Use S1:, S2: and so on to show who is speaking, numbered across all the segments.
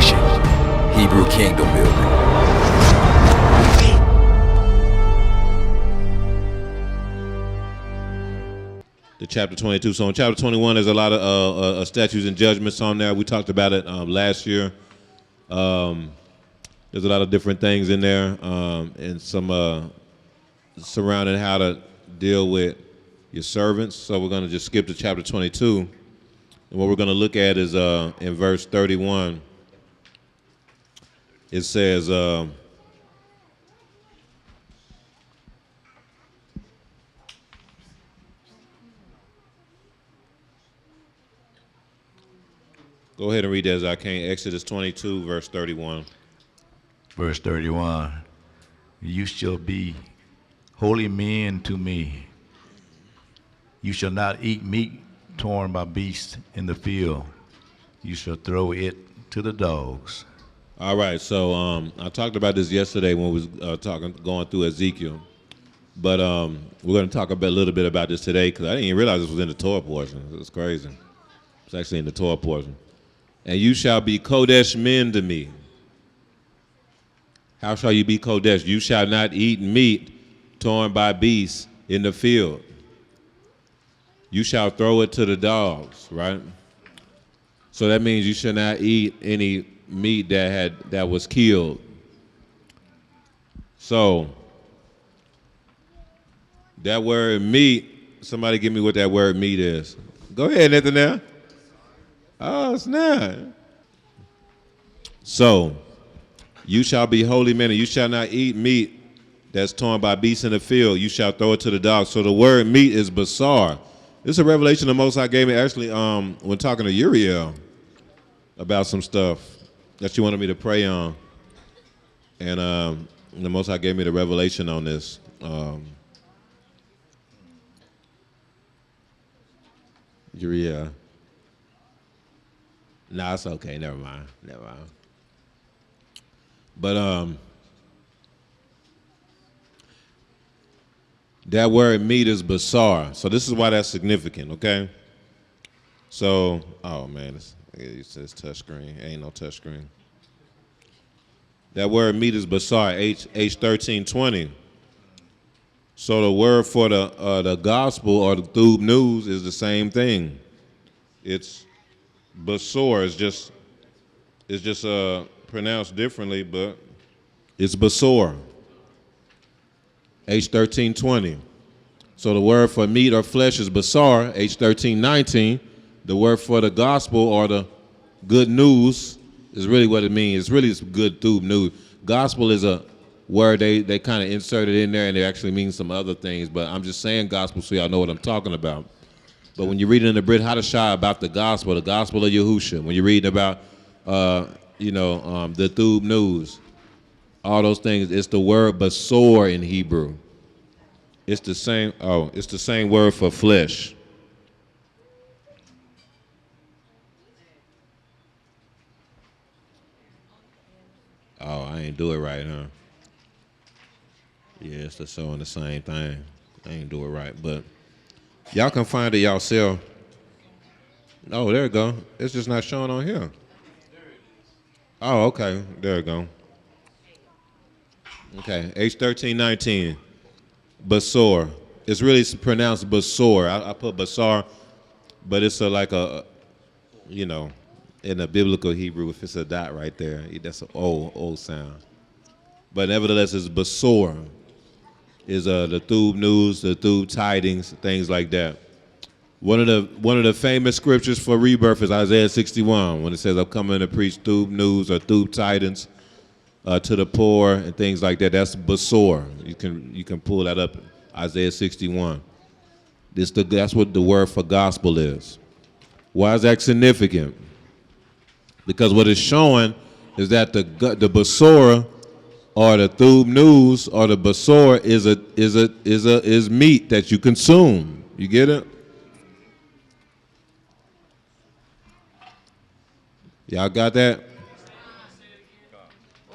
S1: Nation, Hebrew Kingdom Building.
S2: The chapter 22. So in chapter 21, there's a lot of statutes and judgments on there. We talked about it last year. There's a lot of different things in there, and some surrounding how to deal with your servants. So we're going to just skip to chapter 22. And what we're going to look at is in verse 31. It says, go ahead and read that as I can. Exodus 22, verse 31.
S3: Verse 31, you shall be holy men to me. You shall not eat meat torn by beasts in the field. You shall throw it to the dogs.
S2: All right, so I talked about this yesterday when we was going through Ezekiel. But we're going to talk a little bit about this today because I didn't even realize this was in the Torah portion. It's crazy. It's actually in the Torah portion. And you shall be Kodesh men to me. How shall you be Kodesh? You shall not eat meat torn by beasts in the field. You shall throw it to the dogs, right? So that means you should not eat any meat that was killed. So that word meat, somebody give me what that word meat is. Go ahead, Nathaniel. Oh, it's not. So you shall be holy men, and you shall not eat meat that's torn by beasts in the field. You shall throw it to the dogs. So the word meat is basar. This is a revelation the Most High gave me actually when talking to Uriel about some stuff that she wanted me to pray on. And the Most High gave me the revelation on this. Uriel. Nah, it's okay. Never mind. But that word meat is basar. So this is why that's significant, okay? So, oh man, it says touchscreen. Ain't no touchscreen. That word meat is basar, H1320. So the word for the gospel or the thub news is the same thing. It's basor. It's just pronounced differently, but it's basor. H1320. So the word for meat or flesh is basar, H1319. The word for the gospel or the good news is really what it means. It's really good thub news. Gospel is a word they kind of inserted in there, and it actually means some other things, but I'm just saying gospel so y'all know what I'm talking about. But when you're reading in the Brit Hadashah about the gospel of Yahusha, when you're reading about the thub news, all those things, it's the word basor in Hebrew. It's the same word for flesh. Oh, I ain't do it right, huh? Yeah, it's showing the same thing. I ain't do it right, but y'all can find it yourself. Oh, there it go. It's just not showing on here. Oh, okay. There we go. Okay, H1319, basor. It's really pronounced basor. I put basar, but it's in the biblical Hebrew, if it's a dot right there, that's an old sound. But nevertheless, it's basor. Is the thub news, the thub tidings, things like that. One of the famous scriptures for rebirth is Isaiah 61, when it says, "I'm coming to preach thub news or thub tidings to the poor," and things like that. That's basor. You can pull that up, Isaiah 61. That's what the word for gospel is. Why is that significant? Because what it's showing is that the Besorah or the thub news or the basar is meat that you consume. You get it? Y'all got that?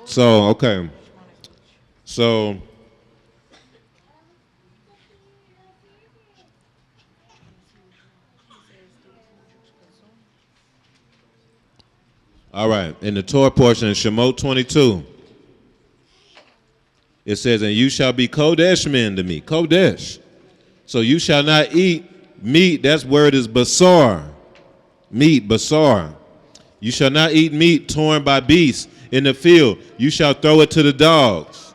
S2: So, okay. So All right. In the Torah portion in Shemot 22, it says, and you shall be Kodesh men to me. Kodesh. So you shall not eat meat. That word is basar. Meat, basar. You shall not eat meat torn by beasts in the field. You shall throw it to the dogs.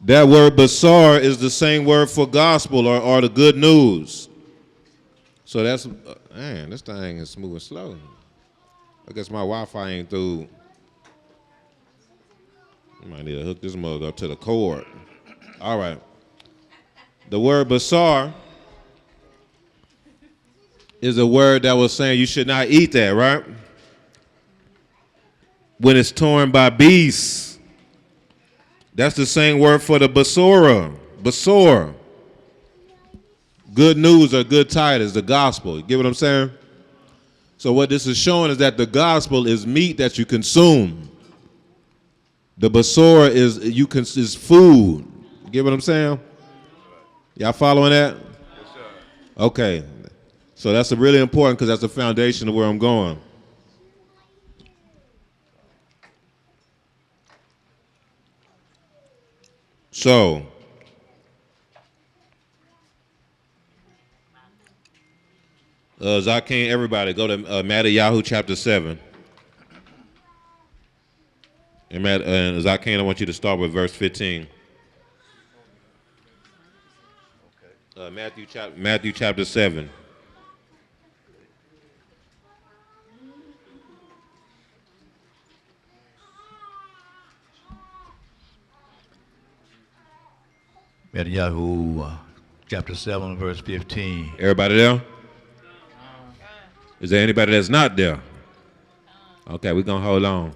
S2: That word basar is the same word for gospel or the good news. So that's, man, this thing is moving slow. I guess my Wi-Fi ain't through. I might need to hook this mug up to the cord. All right. The word basar is a word that was saying you should not eat that, right? When it's torn by beasts. That's the same word for the Besorah. Besorah. Good news or good tidings, the gospel. You get what I'm saying? So what this is showing is that the gospel is meat that you consume. The Besorah is food. You get what I'm saying? Y'all following that? Yes, sir. Okay. So that's really important because that's the foundation of where I'm going. So, Zakin, everybody, go to Matthew chapter 7. And Zakin, I want you to start with verse 15. Matthew chapter 7.
S3: Matthew chapter 7, verse 15.
S2: Everybody there? Is there anybody that's not there? Okay, we're going to hold on.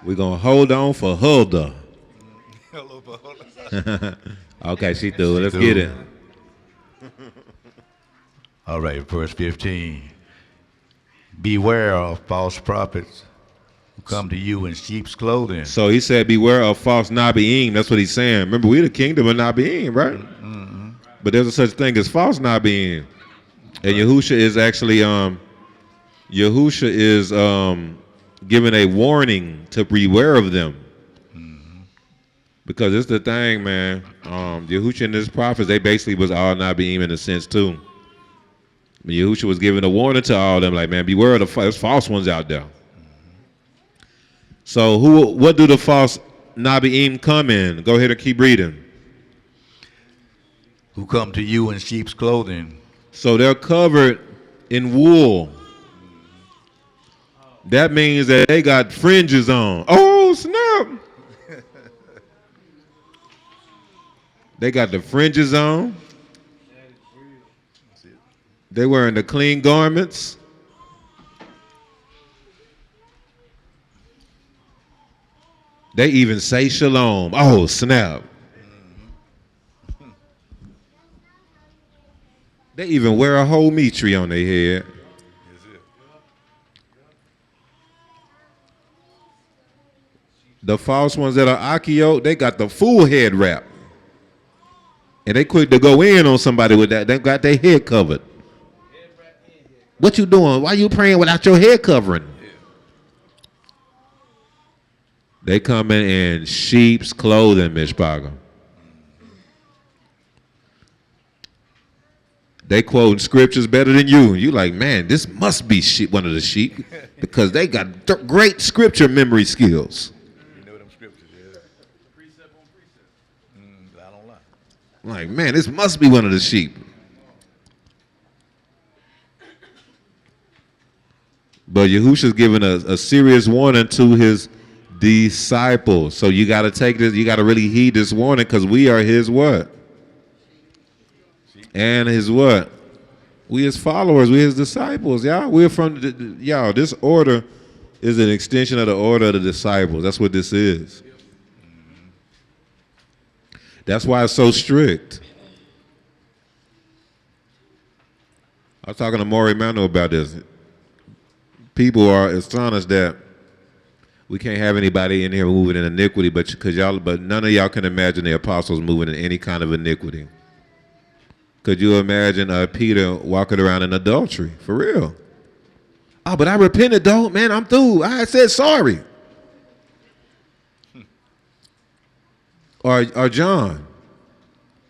S2: We're going to hold on for Hulda. Okay, she through. Let's get it.
S3: All right, verse 15. Beware of false prophets who come to you in sheep's clothing.
S2: So he said, beware of false Nabiim. That's what he's saying. Remember, we're the kingdom of Nabiim, right? Mm-hmm. But there's a such thing as false Nabiim. And Yahusha is actually, giving a warning to beware of them. Mm-hmm. Because it's the thing, man. Yahusha and his prophets, they basically was all Nabiim in a sense, too. Yahusha was giving a warning to all of them, like, man, beware of there's false ones out there. So what do the false Nabiim come in? Go ahead and keep reading.
S3: Who come to you in sheep's clothing.
S2: So they're covered in wool. That means that they got fringes on. Oh, snap. They got the fringes on. They wearing the clean garments. They even say shalom. Oh, snap. They even wear a whole mitri on their head. The false ones that are Akio, they got the full head wrap. And they quick to go in on somebody with that. They got their head covered. What you doing? Why you praying without your head covering? They come in sheep's clothing, Mishpaga. They quoting scriptures better than you. You like, man, this must be one of the sheep because they got great scripture memory skills.
S3: You know them scriptures, yeah. Precept on precept. I don't lie.
S2: Like, man, this must be one of the sheep. But Yahusha's giving a serious warning to his disciples. So you got to take this, you got to really heed this warning because we are his what? And his what? We his followers, we his disciples, y'all. We're from, y'all, this order is an extension of the order of the disciples. That's what this is. That's why it's so strict. I was talking to Maury Mano about this. People are astonished that we can't have anybody in here moving in iniquity, but none of y'all can imagine the apostles moving in any kind of iniquity. Could you imagine Peter walking around in adultery? For real. Oh, but I repented, though. Man, I'm through. I said sorry. Or John,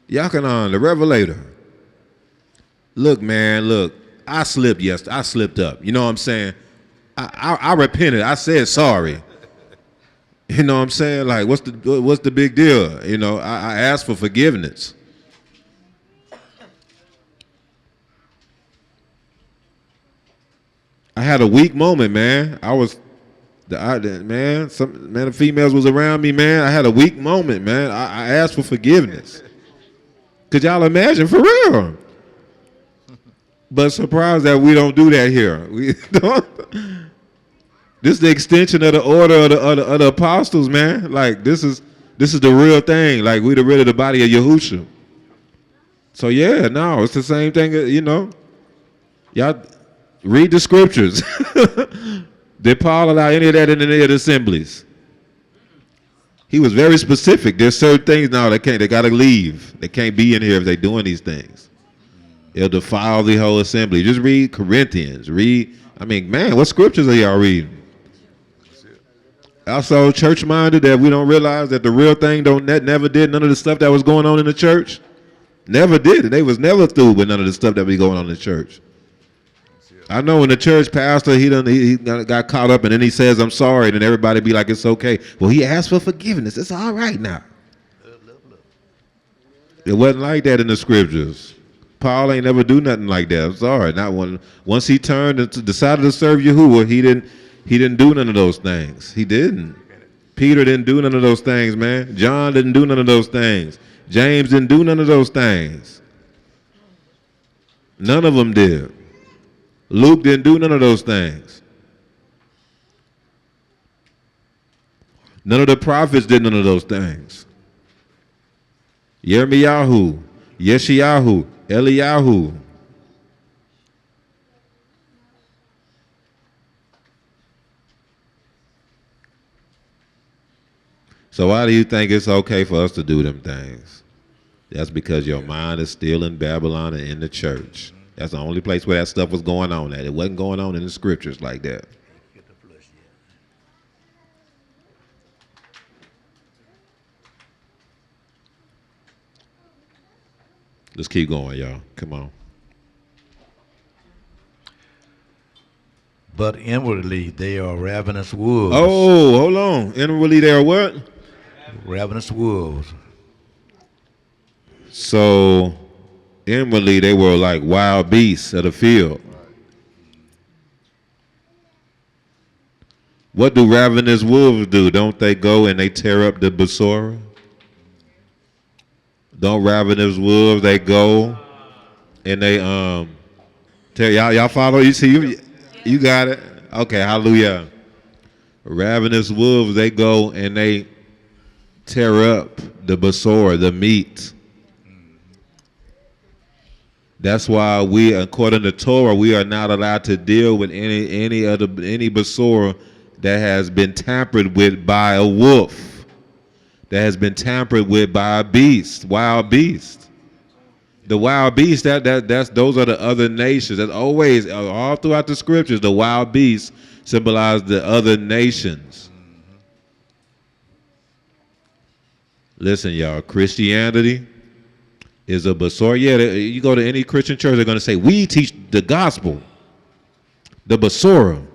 S2: Yachanan, the Revelator. Look, man, look. I slipped yesterday. I slipped up. You know what I'm saying? I repented. I said sorry. You know what I'm saying? Like, what's the big deal? You know, I asked for forgiveness. I had a weak moment, man. The females was around me, man. I had a weak moment, man. I asked for forgiveness. Could y'all imagine? For real. But surprised that we don't do that here. We don't. This is the extension of the order of the apostles, man. Like, this is the real thing. Like, we the rid of the body of Yahushua. So yeah, no, it's the same thing, you know. Y'all read the scriptures. Did Paul allow any of that in any of the assemblies? He was very specific. There's certain things now they gotta leave. They can't be in here if they're doing these things. It'll defile the whole assembly. Just read Corinthians. Man, what scriptures are y'all reading? Also, church-minded that we don't realize that the real thing never did none of the stuff that was going on in the church. Never did it. They was never through with none of the stuff that be going on in the church. I know in the church, pastor, he got caught up and then he says, I'm sorry, and then everybody be like, it's okay. Well, he asked for forgiveness. It's all right now. It wasn't like that in the scriptures. Paul ain't never do nothing like that. I'm sorry. Not one. Once he turned and decided to serve Yahuwah, he didn't do none of those things. He didn't. Peter didn't do none of those things, man. John didn't do none of those things. James didn't do none of those things. None of them did. Luke didn't do none of those things. None of the prophets did none of those things. Yirmiyahu, Yeshayahu, Eliyahu. So why do you think it's okay for us to do them things? That's because your mind is still in Babylon and in the church. That's the only place where that stuff was going on at. It wasn't going on in the scriptures like that. Let's keep going, y'all. Come on.
S3: But inwardly they are ravenous wolves.
S2: Oh, hold on. Inwardly they are what?
S3: Ravenous wolves.
S2: So inwardly they were like wild beasts of the field. What do ravenous wolves do? Don't they go and they tear up the Besorah? Don't ravenous wolves, they go and they tear, y'all follow? You see, you got it? Okay, hallelujah. Ravenous wolves, they go and they tear up the Besorah, the meat. That's why we, according to Torah, we are not allowed to deal with any Besorah that has been tampered with by a wolf, that has been tampered with by a beast, wild beast. The wild beast, those are the other nations. That's always, all throughout the scriptures, the wild beasts symbolize the other nations. Listen, y'all, Christianity is a Besorah. Yeah, you go to any Christian church, they're going to say, we teach the gospel, the Besorah.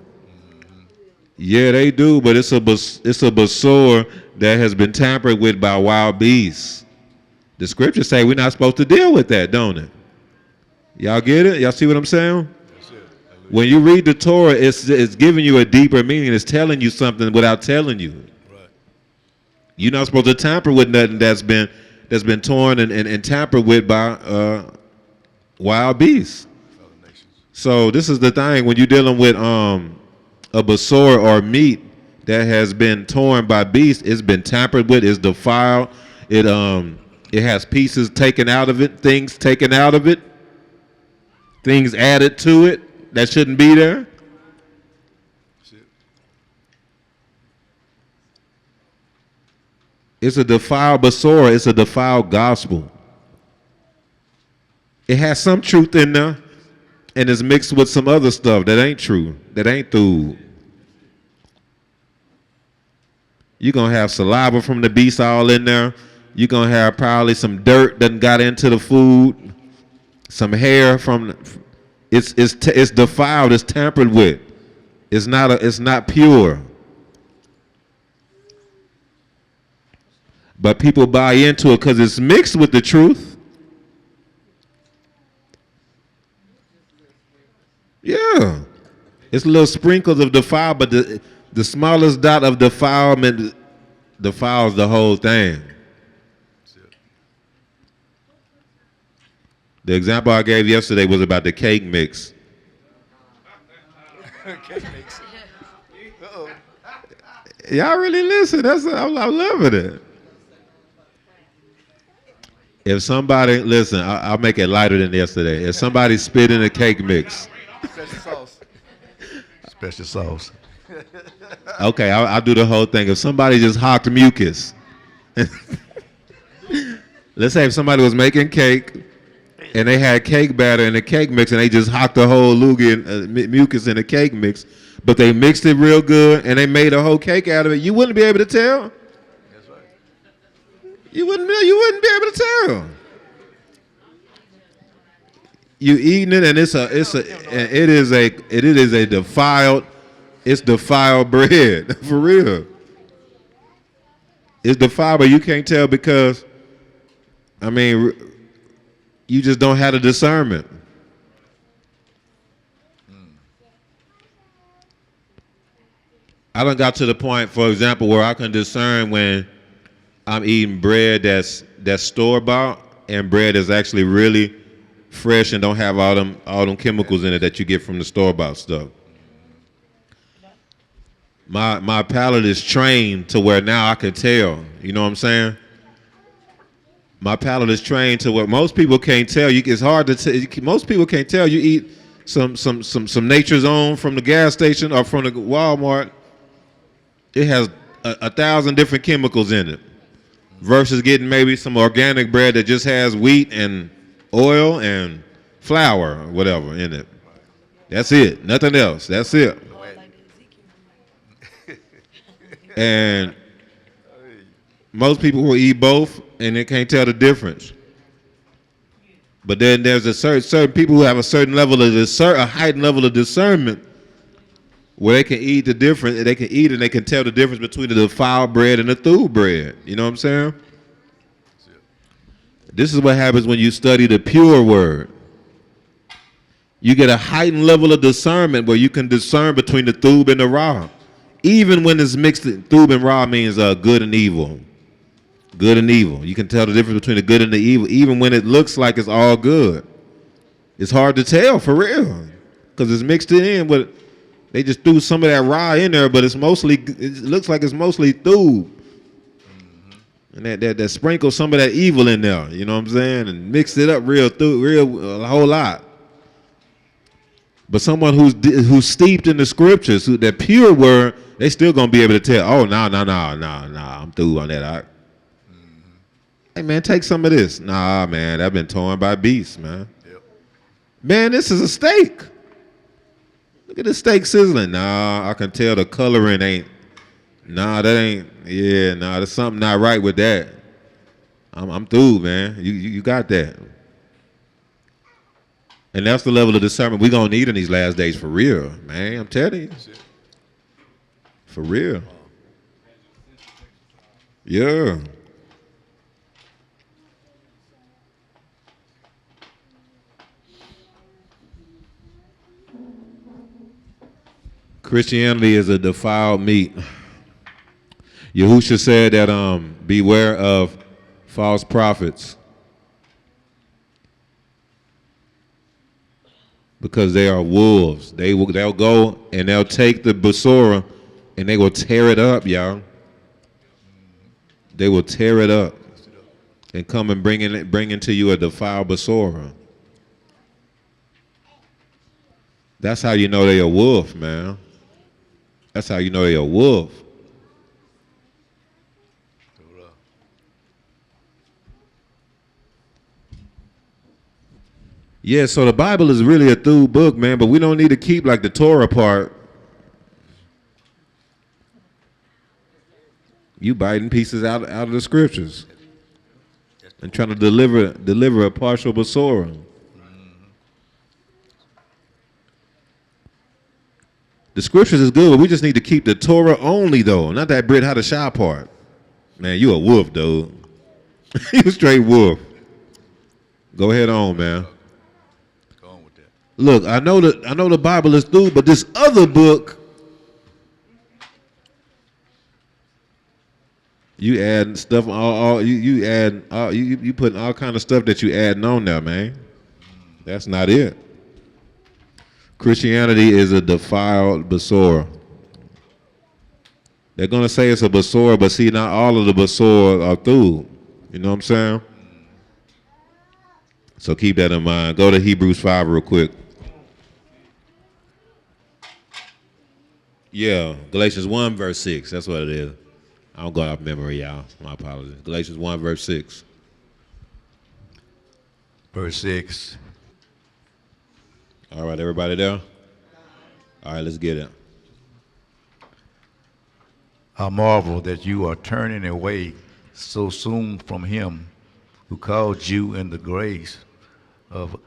S2: Yeah, they do, but it's a Besorah that has been tampered with by wild beasts. The scriptures say we're not supposed to deal with that, don't it? Y'all get it? Y'all see what I'm saying? When you read the Torah, it's giving you a deeper meaning. It's telling you something without telling you. Right. You're not supposed to tamper with nothing that's been torn and tampered with by wild beasts. So this is the thing when you're dealing with a Besorah or meat that has been torn by beasts, it's been tampered with, it's defiled, it has pieces taken out of it, things taken out of it, things added to it that shouldn't be there. It's a defiled Besorah, it's a defiled gospel. It has some truth in there, and it's mixed with some other stuff that ain't true, that ain't through. You're going to have saliva from the beast all in there. You're going to have probably some dirt that got into the food, some hair from, it's defiled, it's tampered with. It's not pure. But people buy into it because it's mixed with the truth. Yeah. It's little sprinkles of defile, but the smallest dot of defilement defiles the whole thing. The example I gave yesterday was about the cake mix.
S3: Cake mix. Uh-oh.
S2: Y'all really listen. I'm loving it. If somebody, listen, I'll make it lighter than yesterday. If somebody spit in a cake mix.
S3: Special sauce. Special sauce.
S2: Okay, I'll do the whole thing. If somebody just hocked mucus. Let's say if somebody was making cake and they had cake batter in the cake mix and they just hocked the whole loogie and mucus in the cake mix, but they mixed it real good and they made a whole cake out of it, you wouldn't be able to tell.
S3: That's right.
S2: You wouldn't be able to tell. You eating it and it is a defiled, it's defiled bread for real. It's defiled, but you can't tell because, I mean, you just don't have the discernment. I done got to the point, for example, where I can discern when I'm eating bread that's store-bought and bread that's actually really fresh and don't have all them chemicals in it that you get from the store-bought stuff. My palate is trained to where now I can tell. You know what I'm saying? My palate is trained to where most people can't tell. It's hard to tell. Most people can't tell. You eat some Nature's Own from the gas station or from the Walmart. It has 1,000 different chemicals in it, versus getting maybe some organic bread that just has wheat and oil and flour or whatever in it. That's it. Nothing else. That's it. And most people will eat both and they can't tell the difference. But then there's a certain people who have a certain level of a heightened level of discernment where they can eat the difference. They can eat and they can tell the difference between the defiled bread and the through bread. You know what I'm saying? This is what happens when you study the pure word. You get a heightened level of discernment where you can discern between the thub and the raw. Even when it's mixed, thub and raw means good and evil. Good and evil. You can tell the difference between the good and the evil, even when it looks like it's all good. It's hard to tell for real, because it's mixed in, but they just threw some of that raw in there, but it looks like it's mostly thub. And that sprinkle some of that evil in there, you know what I'm saying, and mix it up a whole lot. But someone who's steeped in the scriptures, that pure word, they still gonna be able to tell. Oh, no, I'm through on that. Hey man, take some of this. Nah, man, I've been torn by beasts, man. Yep. Man, this is a steak. Look at the steak sizzling. Nah, I can tell the coloring ain't. Nah, that ain't. Yeah, nah, there's something not right with that. I'm through, man. You got that. And that's the level of discernment we're going to need in these last days for real, man. I'm telling you. For real. Yeah. Christianity is a defiled meat. Yahusha said that beware of false prophets, because they are wolves. They'll go and they'll take the Besorah and they will tear it up, y'all. They will tear it up and come and bring into you a defiled Besorah. That's how you know they're a wolf, man. That's how you know they're a wolf. Yeah, so the Bible is really a through book, man, but we don't need to keep like the Torah part. You biting pieces out of the scriptures and trying to deliver a partial Besorah. The scriptures is good, but we just need to keep the Torah only, though. Not that Brit Hadashah part. Man, you a wolf, dude. You a straight wolf. Go ahead on, man.
S3: Go on with that.
S2: Look, I know the Bible is through, but this other book, you add stuff. You putting all kind of stuff that you adding on there, man. That's not it. Christianity is a defiled Besorah. They're gonna say it's a Besorah, but see, not all of the Besorah are through. You know what I'm saying? So keep that in mind. Go to Hebrews 5 real quick. Yeah, Galatians 1 verse 6. That's what it is. I don't go off memory, y'all. My apologies. Galatians 1 verse 6.
S3: Verse 6.
S2: All right, everybody there? All right, let's get it.
S3: I marvel that you are turning away so soon from him who called you in the grace of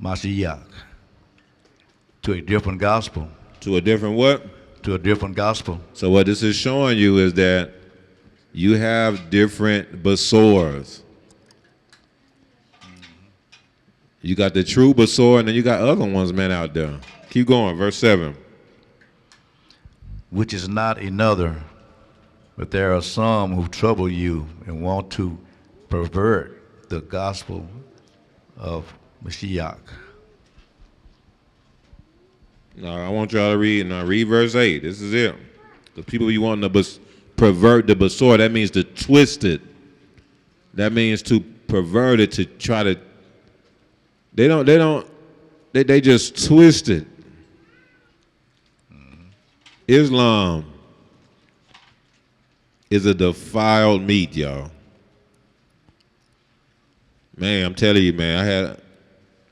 S3: Mashiach to a different gospel.
S2: To a different what?
S3: To a different gospel.
S2: So what this is showing you is that you have different Besorahs. You got the true Besorah, and then you got other ones, man, out there. Keep going, verse 7.
S3: Which is not another, but there are some who trouble you and want to pervert the gospel of Mashiach.
S2: Now, I want y'all to read, now read verse 8. This is it. The people you want to pervert the Besorah, that means to twist it. That means to pervert it, to try to, they just twist it. Islam is a defiled meat, y'all. Man, I'm telling you, man, I had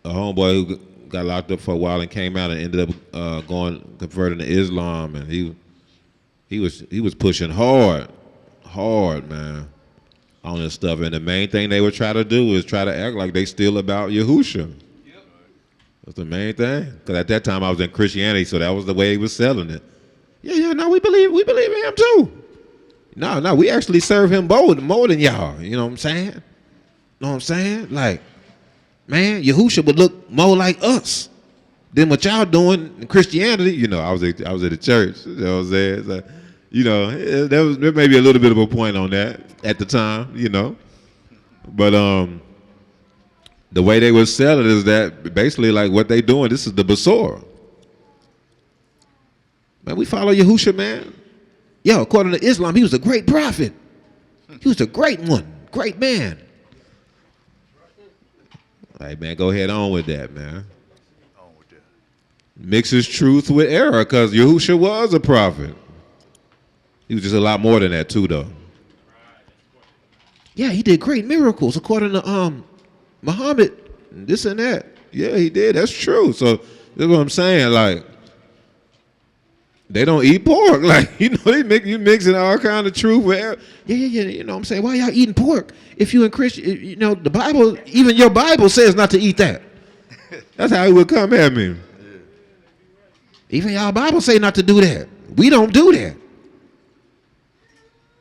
S2: a homeboy who got locked up for a while and came out and ended up converting to Islam, and he was pushing hard, man, on this stuff. And the main thing they would try to do is try to act like they still about Yahusha. That's the main thing. Because at that time I was in Christianity, so that was the way he was selling it. Yeah, no, we believe in him too. No, we actually serve him more than y'all. You know what I'm saying? Know what I'm saying? Like, man, Yahusha would look more like us than what y'all doing in Christianity. You know, I was at the church. You know what I'm saying? So, you know, there may be a little bit of a point on that at the time. You know, but the way they would sell it is that basically like what they doing. This is the Besorah. Man, we follow Yahusha, man. Yo, according to Islam, he was a great prophet. He was a great one, great man. All right, man, go ahead on with that, man. Mixes truth with error, because Yahusha was a prophet. He was just a lot more than that, too, though. Yeah, he did great miracles, according to Muhammad, this and that. Yeah, he did. That's true. So that's what I'm saying. Like, they don't eat pork. Like, you know, you mixing all kind of truth with error. Yeah. You know what I'm saying? Why y'all eating pork? If you in Christian, you know, the Bible, even your Bible says not to eat that. That's how he would come at me. Even y'all Bible say not to do that. We don't do that.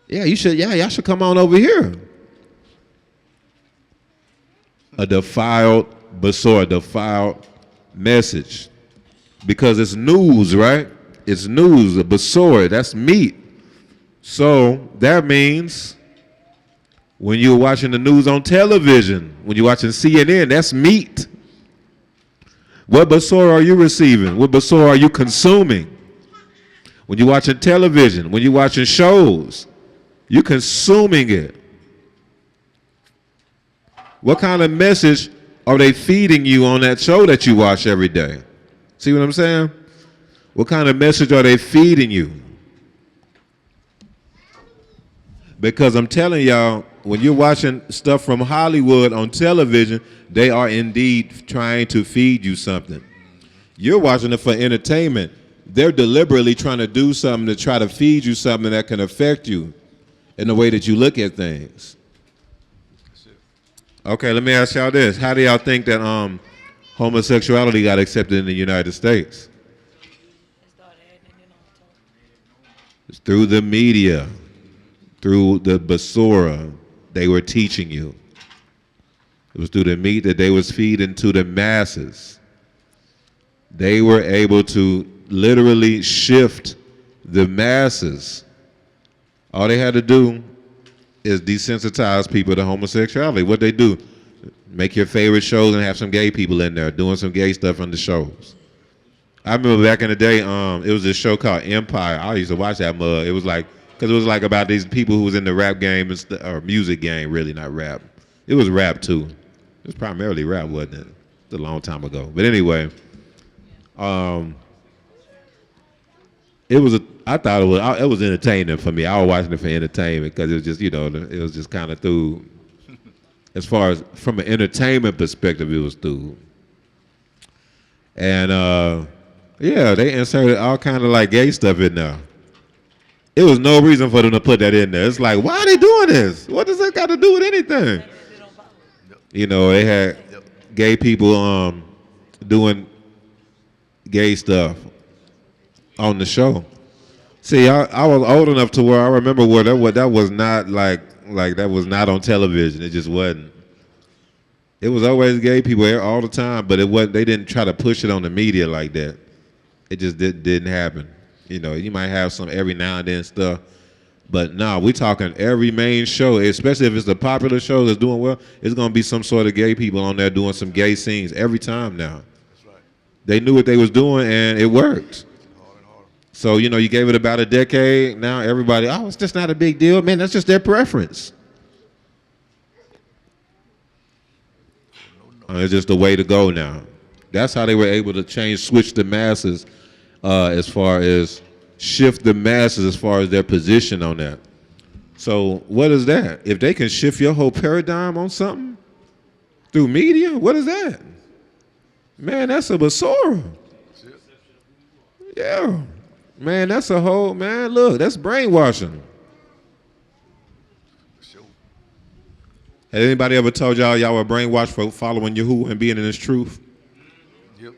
S2: Yeah, y'all should come on over here. A defiled Besorah, defiled message. Because it's news, right? It's news, a Besorah, that's meat. So that means when you're watching the news on television, when you're watching CNN, that's meat. What Besorah are you receiving? What Besorah are you consuming? When you're watching television, when you're watching shows, you're consuming it. What kind of message are they feeding you on that show that you watch every day? See what I'm saying? What kind of message are they feeding you? Because I'm telling y'all, when you're watching stuff from Hollywood on television, they are indeed trying to feed you something. You're watching it for entertainment. They're deliberately trying to do something to try to feed you something that can affect you in the way that you look at things. Okay, let me ask y'all this. How do y'all think that homosexuality got accepted in the United States? It's through the media, through the Besorah they were teaching you. It was through the meat that they was feeding to the masses. They were able to literally shift the masses. All they had to do is desensitize people to homosexuality. What they do, make your favorite shows and have some gay people in there doing some gay stuff on the shows. I remember back in the day, it was this show called Empire. I used to watch that mug. It was like, because it was like about these people who was in the rap game, or music game, really, not rap. It was rap too. It was primarily rap, wasn't it? It's a long time ago. But anyway, I thought it was entertaining for me. I was watching it for entertainment because it was just, it was just kind of through. As far as from an entertainment perspective, it was through. And yeah, they inserted all kind of like gay stuff in there. It was no reason for them to put that in there. It's like, why are they doing this? What does that got to do with anything? They had gay people doing gay stuff on the show. See, I was old enough to where I remember where that was not like that was not on television. It just wasn't. It was always gay people there all the time, but it wasn't. They didn't try to push it on the media like that. It just didn't happen. You might have some every now and then stuff, but no, we talking every main show, especially if it's a popular show that's doing well. It's gonna be some sort of gay people on there doing some gay scenes every time now. That's right. They knew what they was doing and it worked. So, you gave it about a decade. Now everybody, it's just not a big deal. Man, that's just their preference. It's just the way to go now. That's how they were able to switch the masses as far as shift the masses as far as their position on that. So what is that? If they can shift your whole paradigm on something through media, what is that? Man, that's a Besorah. Yeah. Man, that's a whole, man, look, that's brainwashing. Has anybody ever told y'all were brainwashed for following Yahuwah and being in his truth? Yep.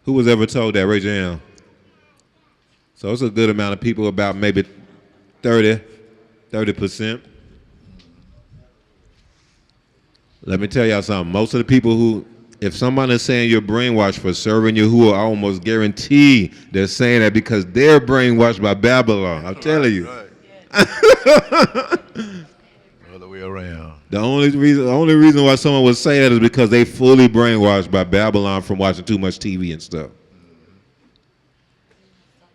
S2: Who was ever told that? Raise your hand. So it's a good amount of people, about maybe 30%. Let me tell y'all something. Most of the people who, if someone is saying you're brainwashed for serving Yahuwah, I almost guarantee they're saying that because they're brainwashed by Babylon. I'm telling you.
S3: Right. Other way around.
S2: The only reason why someone would say that is because they fully brainwashed by Babylon from watching too much TV and stuff.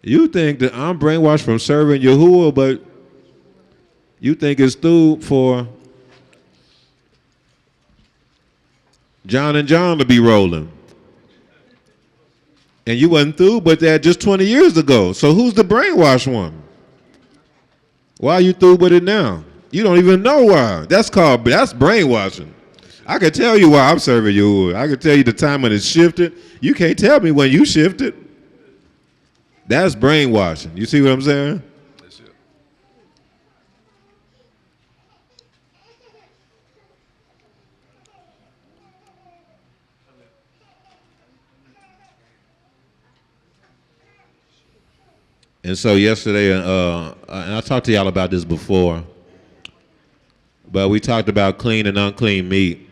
S2: You think that I'm brainwashed from serving Yahuwah, but you think it's through for John and John to be rolling. And you wasn't through but that just 20 years ago. So who's the brainwashed one? Why are you through with it now? You don't even know why. That's brainwashing. I can tell you why I'm serving Yahuwah. I can tell you the time when it's shifted. You can't tell me when you shifted. That's brainwashing. You see what I'm saying?
S3: That's it.
S2: And so yesterday, and I talked to y'all about this before, but we talked about clean and unclean meat.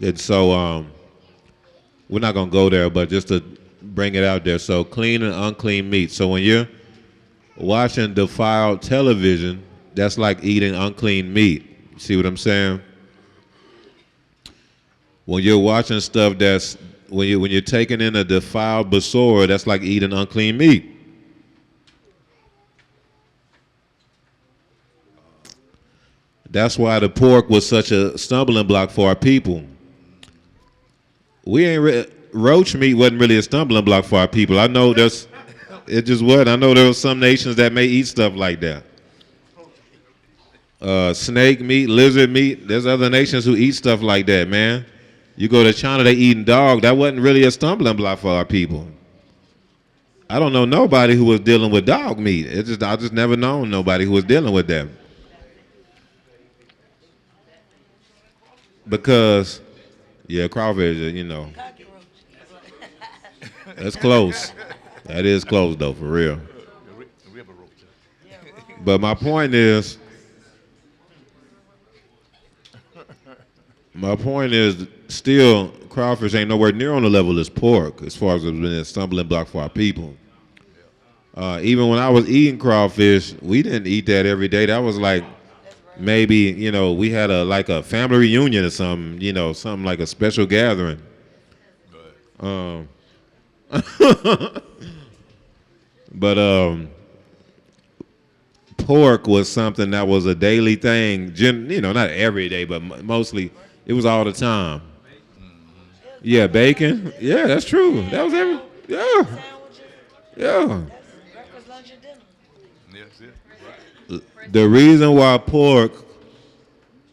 S2: And so we're not going to go there, but just to bring it out there. So clean and unclean meat. So when you're watching defiled television, that's like eating unclean meat. You see what I'm saying? When you're watching stuff when you're taking in a defiled Besorah, that's like eating unclean meat. That's why the pork was such a stumbling block for our people. Roach meat wasn't really a stumbling block for our people. I know it just wasn't. I know there were some nations that may eat stuff like that. snake meat, lizard meat. There's other nations who eat stuff like that, man. You go to China, they eating dog. That wasn't really a stumbling block for our people. I don't know nobody who was dealing with dog meat. I just never known nobody who was dealing with that. Because, yeah, crawfish, you know. That's close. That is close, though, for real. But my point is still, crawfish ain't nowhere near on the level as pork as far as it's been a stumbling block for our people. Even when I was eating crawfish, we didn't eat that every day. That was like maybe, you know, we had a family reunion or something, you know, something like a special gathering. But pork was something that was a daily thing, you know, not every day, but mostly it was all the time. Yeah, bacon. Yeah, that's true. That was every. Yeah. Yeah. The reason why pork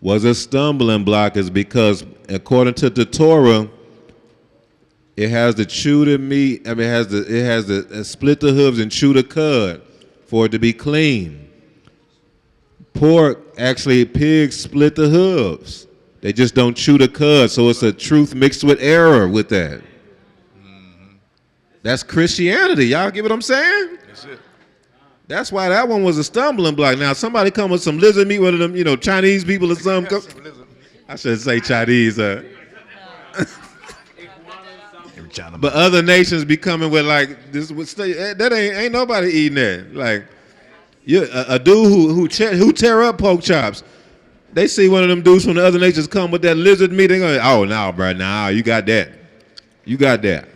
S2: was a stumbling block is because, according to the Torah, it has to chew the meat. I mean, it has to split the hooves and chew the cud for it to be clean. Pork, actually, pigs split the hooves. They just don't chew the cud, so it's a truth mixed with error with that. Mm-hmm. That's Christianity. Y'all get what I'm saying?
S3: That's it.
S2: That's why that one was a stumbling block. Now, somebody come with some lizard meat, one of them, you know, Chinese people or something. I should say Chinese. But other nations be coming with like this. That ain't nobody eating that. Like, a dude who tear up pork chops. They see one of them dudes from the other nations come with that lizard meat. They go, oh, no, bro, nah, you got that. You got that.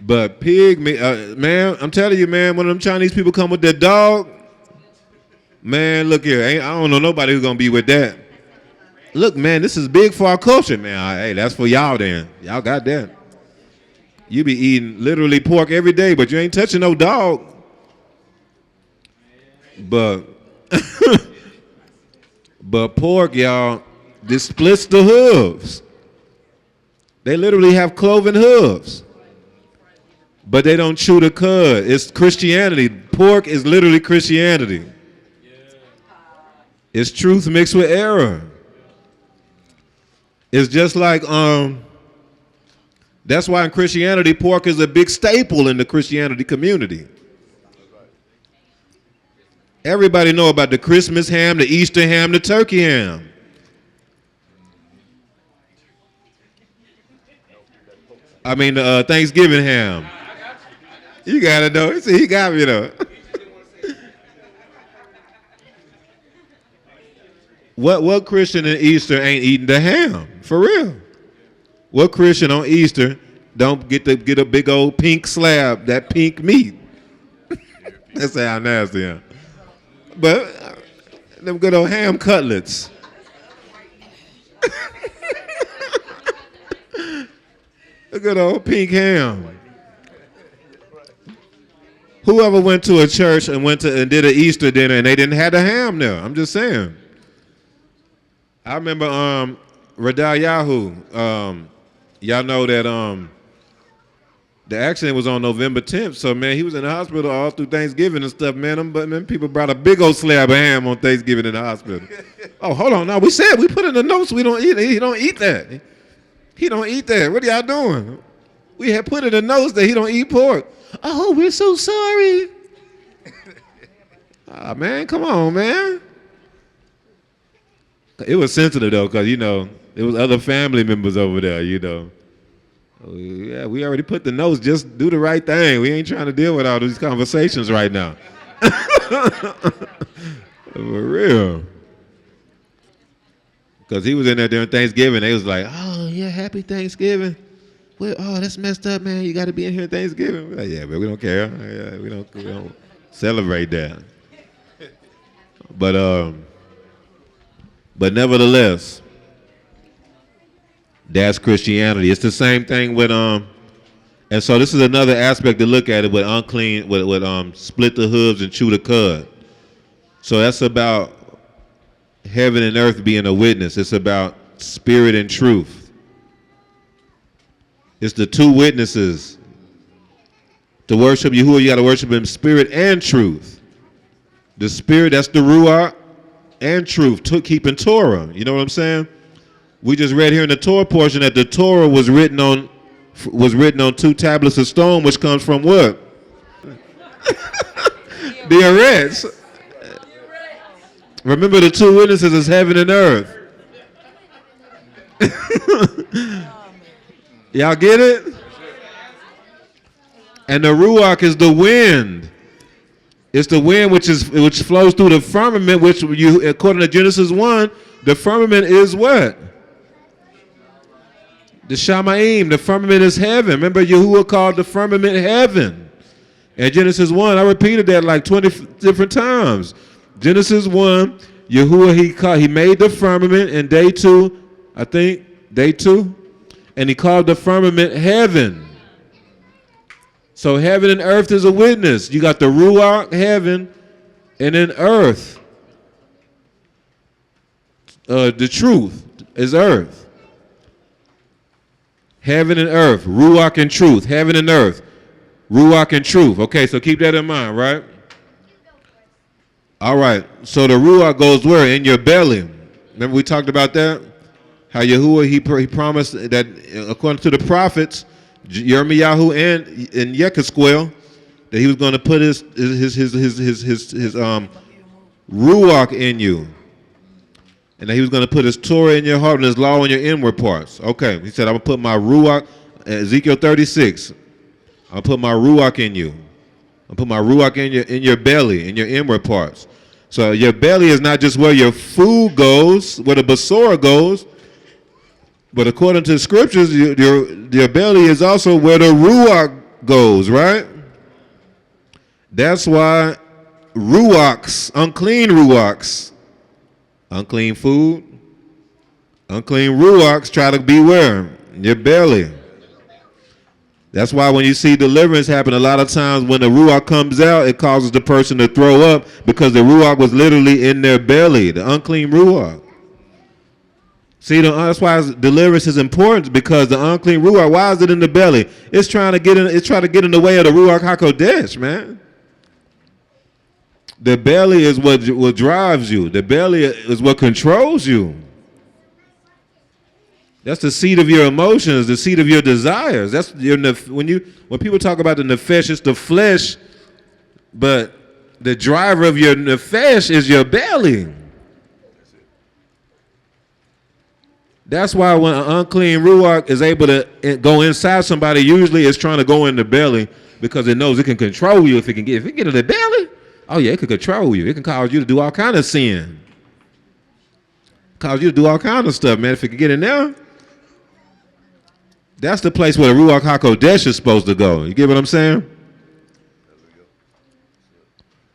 S2: But pig meat, man, I'm telling you, man, when them Chinese people come with that dog, man, look here, I don't know nobody who's going to be with that. Look, man, this is big for our culture, man. Hey, that's for y'all then. Y'all got that. You be eating literally pork every day, but you ain't touching no dog. But pork, y'all, this splits the hooves. They literally have cloven hooves. But they don't chew the cud. It's Christianity. Pork is literally Christianity. It's truth mixed with error. It's just like, that's why in Christianity, pork is a big staple in the Christianity community. Everybody know about the Christmas ham, the Easter ham, the turkey ham. I mean, the Thanksgiving ham. You got it, though. See, he got me, though. What Christian in Easter ain't eating the ham? For real. What Christian on Easter don't get a big old pink slab, that pink meat? That's how nasty, yeah. But them good old ham cutlets. A good old pink ham. Whoever went to a church and did an Easter dinner and they didn't have the ham there? I'm just saying. I remember Radal Yahoo. Y'all know that the accident was on November 10th. So, man, he was in the hospital all through Thanksgiving and stuff, man. But people brought a big old slab of ham on Thanksgiving in the hospital. Oh, hold on. Now, we put in the notes we don't eat it. He don't eat that. He don't eat that. What are y'all doing? We had put in the notes that he don't eat pork. Oh, we're so sorry. Man, come on, man. It was sensitive, though, because, you know, there was other family members over there, you know. Yeah, we already put the notes. Just do the right thing. We ain't trying to deal with all these conversations right now. For real. Because he was in there during Thanksgiving. They was like, oh, yeah, happy Thanksgiving. Well, oh, that's messed up, man. You got to be in here Thanksgiving. We're like, yeah, but we don't care. Yeah, we don't celebrate that. But nevertheless, that's Christianity. It's the same thing with and so this is another aspect to look at it with unclean, with split the hooves and chew the cud. So that's about heaven and earth being a witness. It's about spirit and truth. It's the two witnesses. To worship Yahuwah, you got to worship him spirit and truth. The spirit, that's the Ruach, and truth, keeping Torah. You know what I'm saying? We just read here in the Torah portion that the Torah was written on 2 tablets of stone, which comes from what? The Eretz. Remember, the two witnesses is heaven and earth. Y'all get it? And the Ruach is the wind. It's the wind which flows through the firmament, which you, according to Genesis 1, the firmament is what? The Shamaim. The firmament is heaven. Remember, Yahuwah called the firmament heaven. In Genesis 1, I repeated that like 20 different times. Genesis 1, Yahuwah, he made the firmament in day 2, I think, day 2, and he called the firmament heaven. So heaven and earth is a witness. You got the Ruach, heaven, and then earth. The truth is earth. Heaven and earth, Ruach and truth, heaven and earth, Ruach and truth. Okay, so keep that in mind, right? All right, so the Ruach goes where? In your belly. Remember we talked about that? How Yahuwah, he promised that according to the prophets, Yirmiyahu and Yekesquel, that he was going to put his Ruach in you. And that he was going to put his Torah in your heart and his law in your inward parts. Okay, he said, I'm going to put my Ruach, Ezekiel 36, I'll put my Ruach in you. I'll put my Ruach in your belly, in your inward parts. So your belly is not just where your food goes, where the Besorah goes, but according to the scriptures, your belly is also where the Ruach goes, right? That's why Ruachs, unclean Ruachs, unclean food, unclean Ruachs try to be where? In your belly. That's why when you see deliverance happen, a lot of times when the Ruach comes out, it causes the person to throw up because the Ruach was literally in their belly, the unclean Ruach. See, that's why deliverance is important, because the unclean Ruach, why is it in the belly? It's trying to get in the way of the Ruach HaKodesh, man. The belly is what drives you. The belly is what controls you. That's the seat of your emotions, the seat of your desires. That's when people talk about the nefesh, it's the flesh, but the driver of your nefesh is your belly. That's why when an unclean Ruach is able to go inside somebody, usually it's trying to go in the belly because it knows it can control you if it can get in the belly. Oh yeah, it can control you. It can cause you to do all kind of sin. Cause you to do all kind of stuff, man. If it can get in there, that's the place where the Ruach HaKodesh is supposed to go. You get what I'm saying?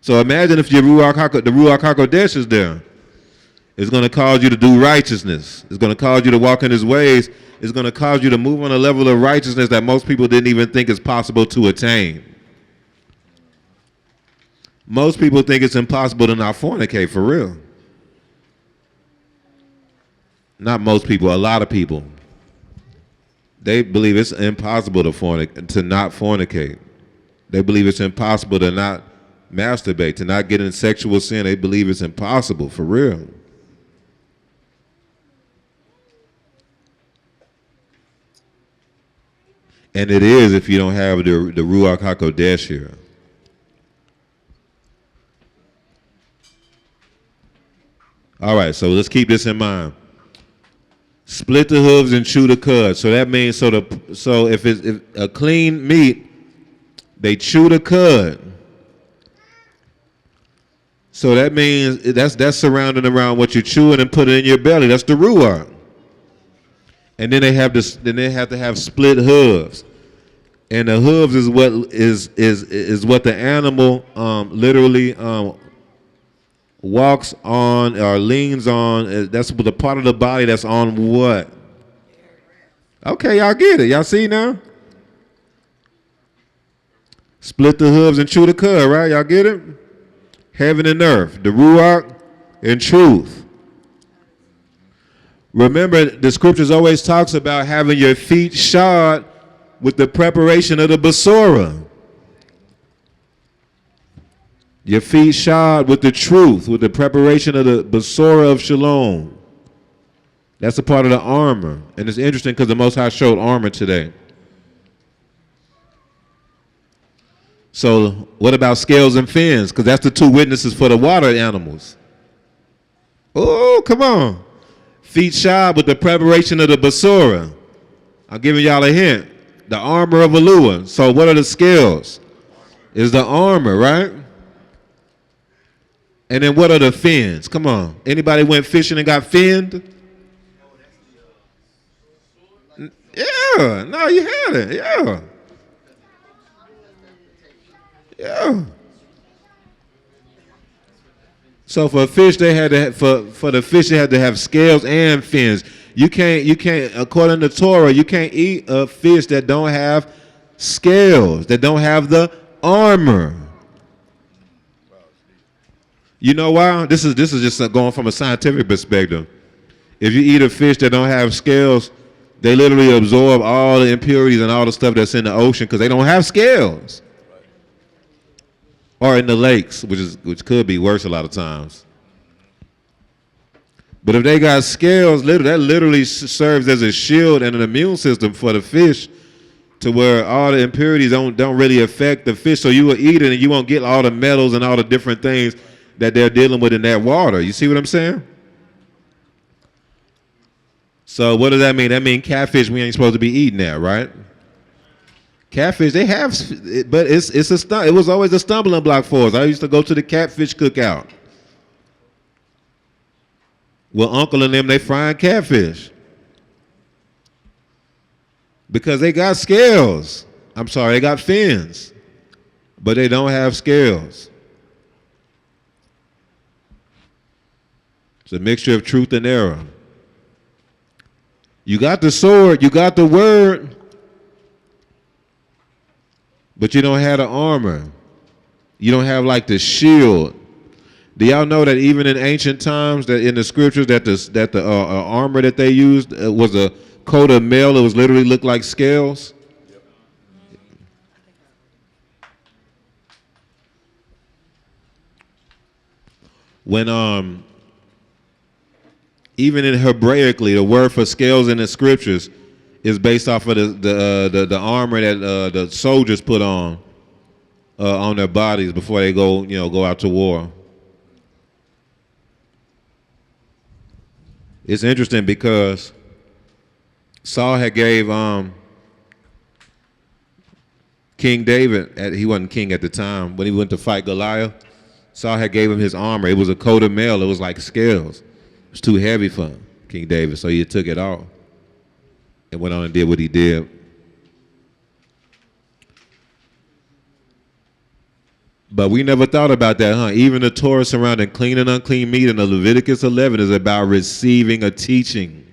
S2: So imagine if the Ruach HaKodesh is there. It's going to cause you to do righteousness. It's going to cause you to walk in his ways. It's going to cause you to move on a level of righteousness that most people didn't even think is possible to attain. Most people think it's impossible to not fornicate, for real. Not most people, a lot of people. They believe it's impossible to not fornicate. They believe it's impossible to not masturbate, to not get in sexual sin. They believe it's impossible, for real. And it is if you don't have the Ruach HaKodesh here. All right, so let's keep this in mind. Split the hooves and chew the cud. So that means so if it's a clean meat, they chew the cud. So that means that's surrounding around what you're chewing and put it in your belly. That's the Ruach. And then they have to have split hooves. And the hooves is what the animal literally walks on or leans on. That's the part of the body that's on what? Okay, y'all get it. Y'all see now? Split the hooves and chew the cud, right? Y'all get it? heaven and earth, the Ruach and truth. Remember, the scriptures always talks about having your feet shod with the preparation of the Besorah. Your feet shod with the truth, with the preparation of the Besorah of Shalom. That's a part of the armor. And it's interesting because the Most High showed armor today. So what about scales and fins? Because that's the two witnesses for the water animals. Oh, come on. Feet shod with the preparation of the Besorah. I'm giving y'all a hint. The armor of Alua. So what are the scales? Is the armor, right? And then what are the fins? Come on. Anybody went fishing and got finned? Yeah. No, you had it. Yeah. Yeah. So for a fish, they had to for the fish they had to have scales and fins. You can't according to Torah, you can't eat a fish that don't have scales, that don't have the armor. You know why? This is just going from a scientific perspective. If you eat a fish that don't have scales, they literally absorb all the impurities and all the stuff that's in the ocean because they don't have scales. Or in the lakes, which could be worse a lot of times. But if they got scales, that literally serves as a shield and an immune system for the fish, to where all the impurities don't really affect the fish. So you will eat it and you won't get all the metals and all the different things that they're dealing with in that water. You see what I'm saying? So what does that mean? That means catfish, we ain't supposed to be eating that, right? Catfish, they have, but it was always a stumbling block for us. I used to go to the catfish cookout. Well, Uncle and them, they frying catfish. Because they got scales. I'm sorry, they got fins. But they don't have scales. It's a mixture of truth and error. You got the sword, you got the word, but you don't have the armor. You don't have like the shield. Do y'all know that even in ancient times, that in the scriptures, that the armor that they used was a coat of mail? It was literally looked like scales. When even in Hebraically, the word for scales in the scriptures is based off of the armor that the soldiers put on their bodies before they go out to war. It's interesting because Saul had gave King David, he wasn't king at the time, when he went to fight Goliath, Saul had gave him his armor. It was a coat of mail. It was like scales. It was too heavy for King David, so he took it off and went on and did what he did. But we never thought about that, huh? Even the Torah surrounding clean and unclean meat in the Leviticus 11 is about receiving a teaching.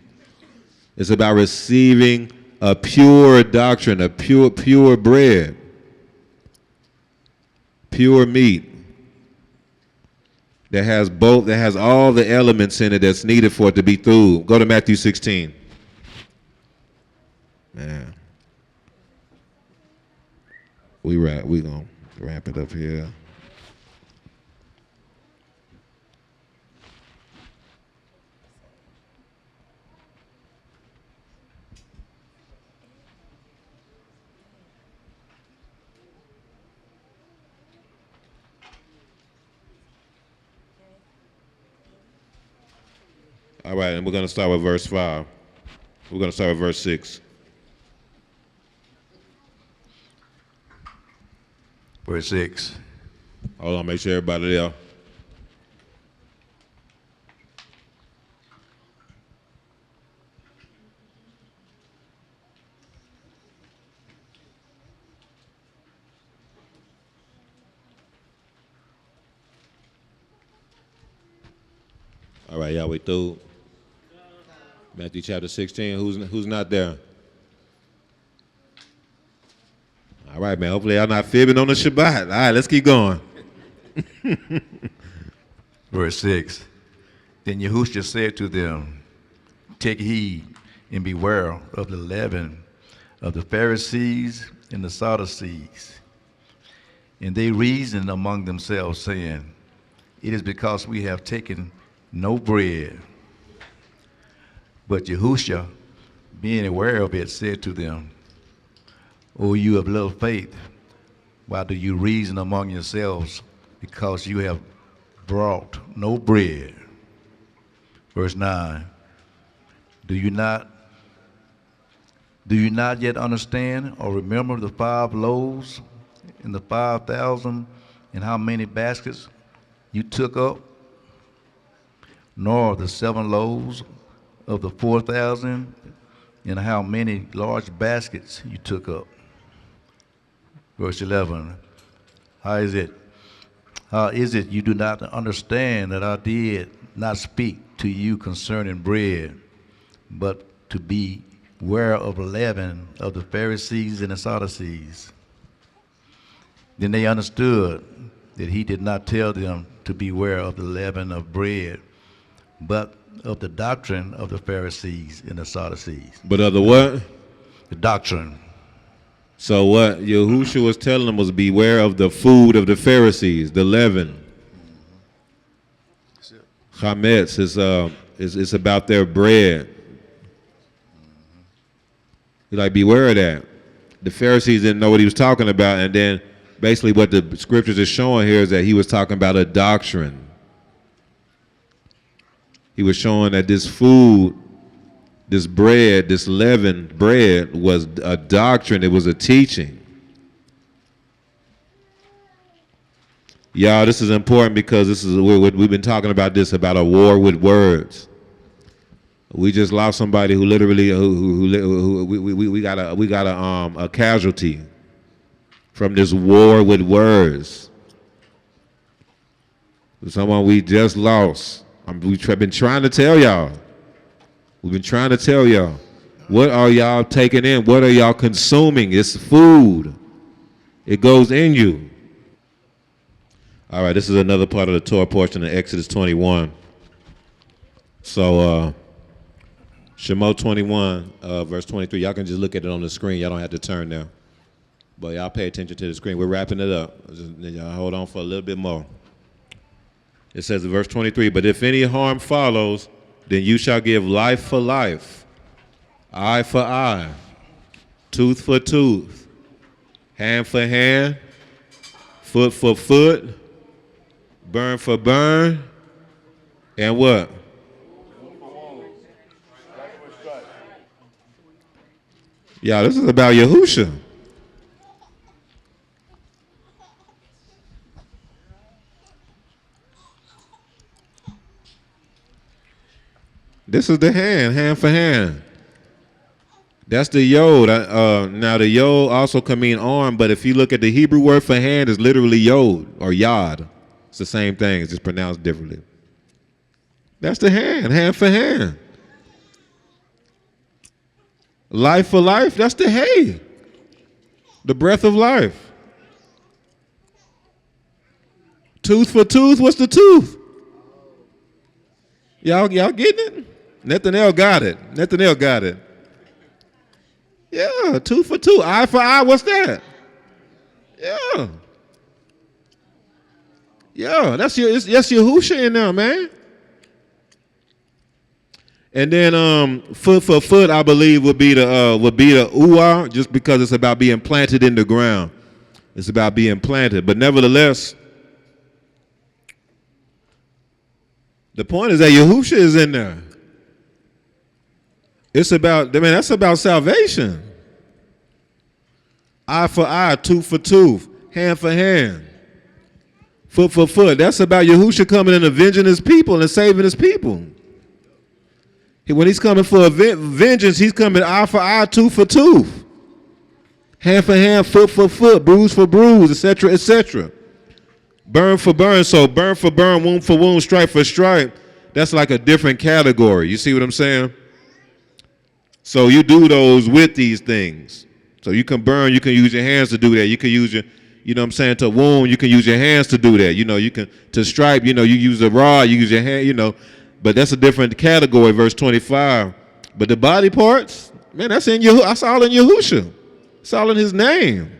S2: It's about receiving a pure doctrine, a pure bread, pure meat that has all the elements in it that's needed for it to be through. Go to Matthew 16. Man. We gonna wrap it up here. All right, and we're going to start with verse 5. We're going to start with verse 6.
S3: Verse 6.
S2: Hold on, make sure everybody there. All right, y'all, we through. Matthew chapter 16. Who's not there? All right, man. Hopefully y'all not fibbing on the Shabbat. All right, let's keep going.
S3: Verse 6. Then Yahushua said to them, take heed and beware of the leaven of the Pharisees and the Sadducees. And they reasoned among themselves, saying, it is because we have taken no bread. But Yahushua, being aware of it, said to them, O you of little faith, why do you reason among yourselves, because you have brought no bread? Verse 9, do you not yet understand or remember the 5 loaves and the 5,000, and how many baskets you took up? Nor the 7 loaves of the 4,000, and how many large baskets you took up? Verse 11, how is it you do not understand that I did not speak to you concerning bread, but to beware of the leaven of the Pharisees and the Sadducees? Then they understood that he did not tell them to beware of the leaven of bread, but of the doctrine of the Pharisees and the Sadducees.
S2: But of the what?
S3: The doctrine.
S2: So what Yahushua was telling them was beware of the food of the Pharisees, the leaven. Chametz is about their bread. He's like, beware of that. The Pharisees didn't know what he was talking about, and then basically what the scriptures are showing here is that he was talking about a doctrine. He was showing that this food, this bread, this leavened bread was a doctrine. It was a teaching. Y'all, this is important because this is we've been talking about this, about a war with words. We just lost somebody who literally we got a casualty from this war with words. Someone we just lost. We've been trying to tell y'all. We've been trying to tell y'all. What are y'all taking in? What are y'all consuming? It's food. It goes in you. All right, this is another part of the Torah portion of Exodus 21. So, Shemot 21, verse 23. Y'all can just look at it on the screen. Y'all don't have to turn there. But y'all pay attention to the screen. We're wrapping it up. Y'all hold on for a little bit more. It says in verse 23, but if any harm follows, then you shall give life for life, eye for eye, tooth for tooth, hand for hand, foot for foot, burn for burn, and what? Yeah, this is about Yahushua. This is the hand for hand. That's the yod. Now the yod also can mean arm, but if you look at the Hebrew word for hand, it's literally yod or yod. It's the same thing, it's just pronounced differently. That's the hand for hand. Life for life, that's the hay. The breath of life. Tooth for tooth, what's the tooth? Y'all getting it? Nathaniel got it. Yeah, tooth for tooth, eye for eye, what's that? Yeah. Yeah, that's Yahushua in there, man. And then foot for foot, I believe, would be the uah, just because it's about being planted in the ground. It's about being planted. But nevertheless, the point is that Yahushua is in there. It's about, that's about salvation. Eye for eye, tooth for tooth, hand for hand, foot for foot. That's about Yahushua coming and avenging his people and saving his people. When he's coming for vengeance, he's coming eye for eye, tooth for tooth, hand for hand, foot for foot, bruise for bruise, etc., etc. Burn for burn. So burn for burn, wound for wound, stripe for stripe. That's like a different category. You see what I'm saying? So you do those with these things. So you can burn, you can use your hands to do that. You can use you know what I'm saying, to wound, you can use your hands to do that. You know, you can, to stripe, you know, you use a rod, you use your hand, you know. But that's a different category, verse 25. But the body parts, man, that's all in Yahushua. It's all in his name.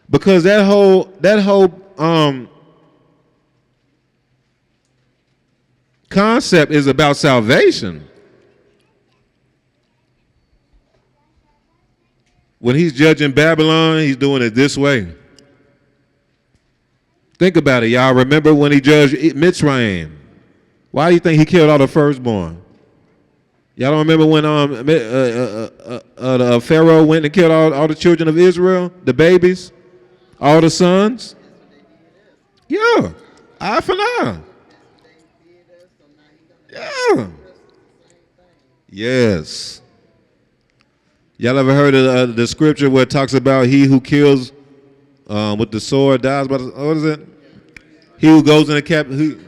S2: Because that whole concept is about salvation. When he's judging Babylon, he's doing it this way. Think about it, y'all. Remember when he judged Mitzrayim? Why do you think he killed all the firstborn? Y'all don't remember when Pharaoh went and killed all the children of Israel, the babies, all the sons? Yeah, eye for an eye. Yeah. Yes. Y'all ever heard of the scripture where it talks about he who kills with the sword dies by the, what is it? He who goes into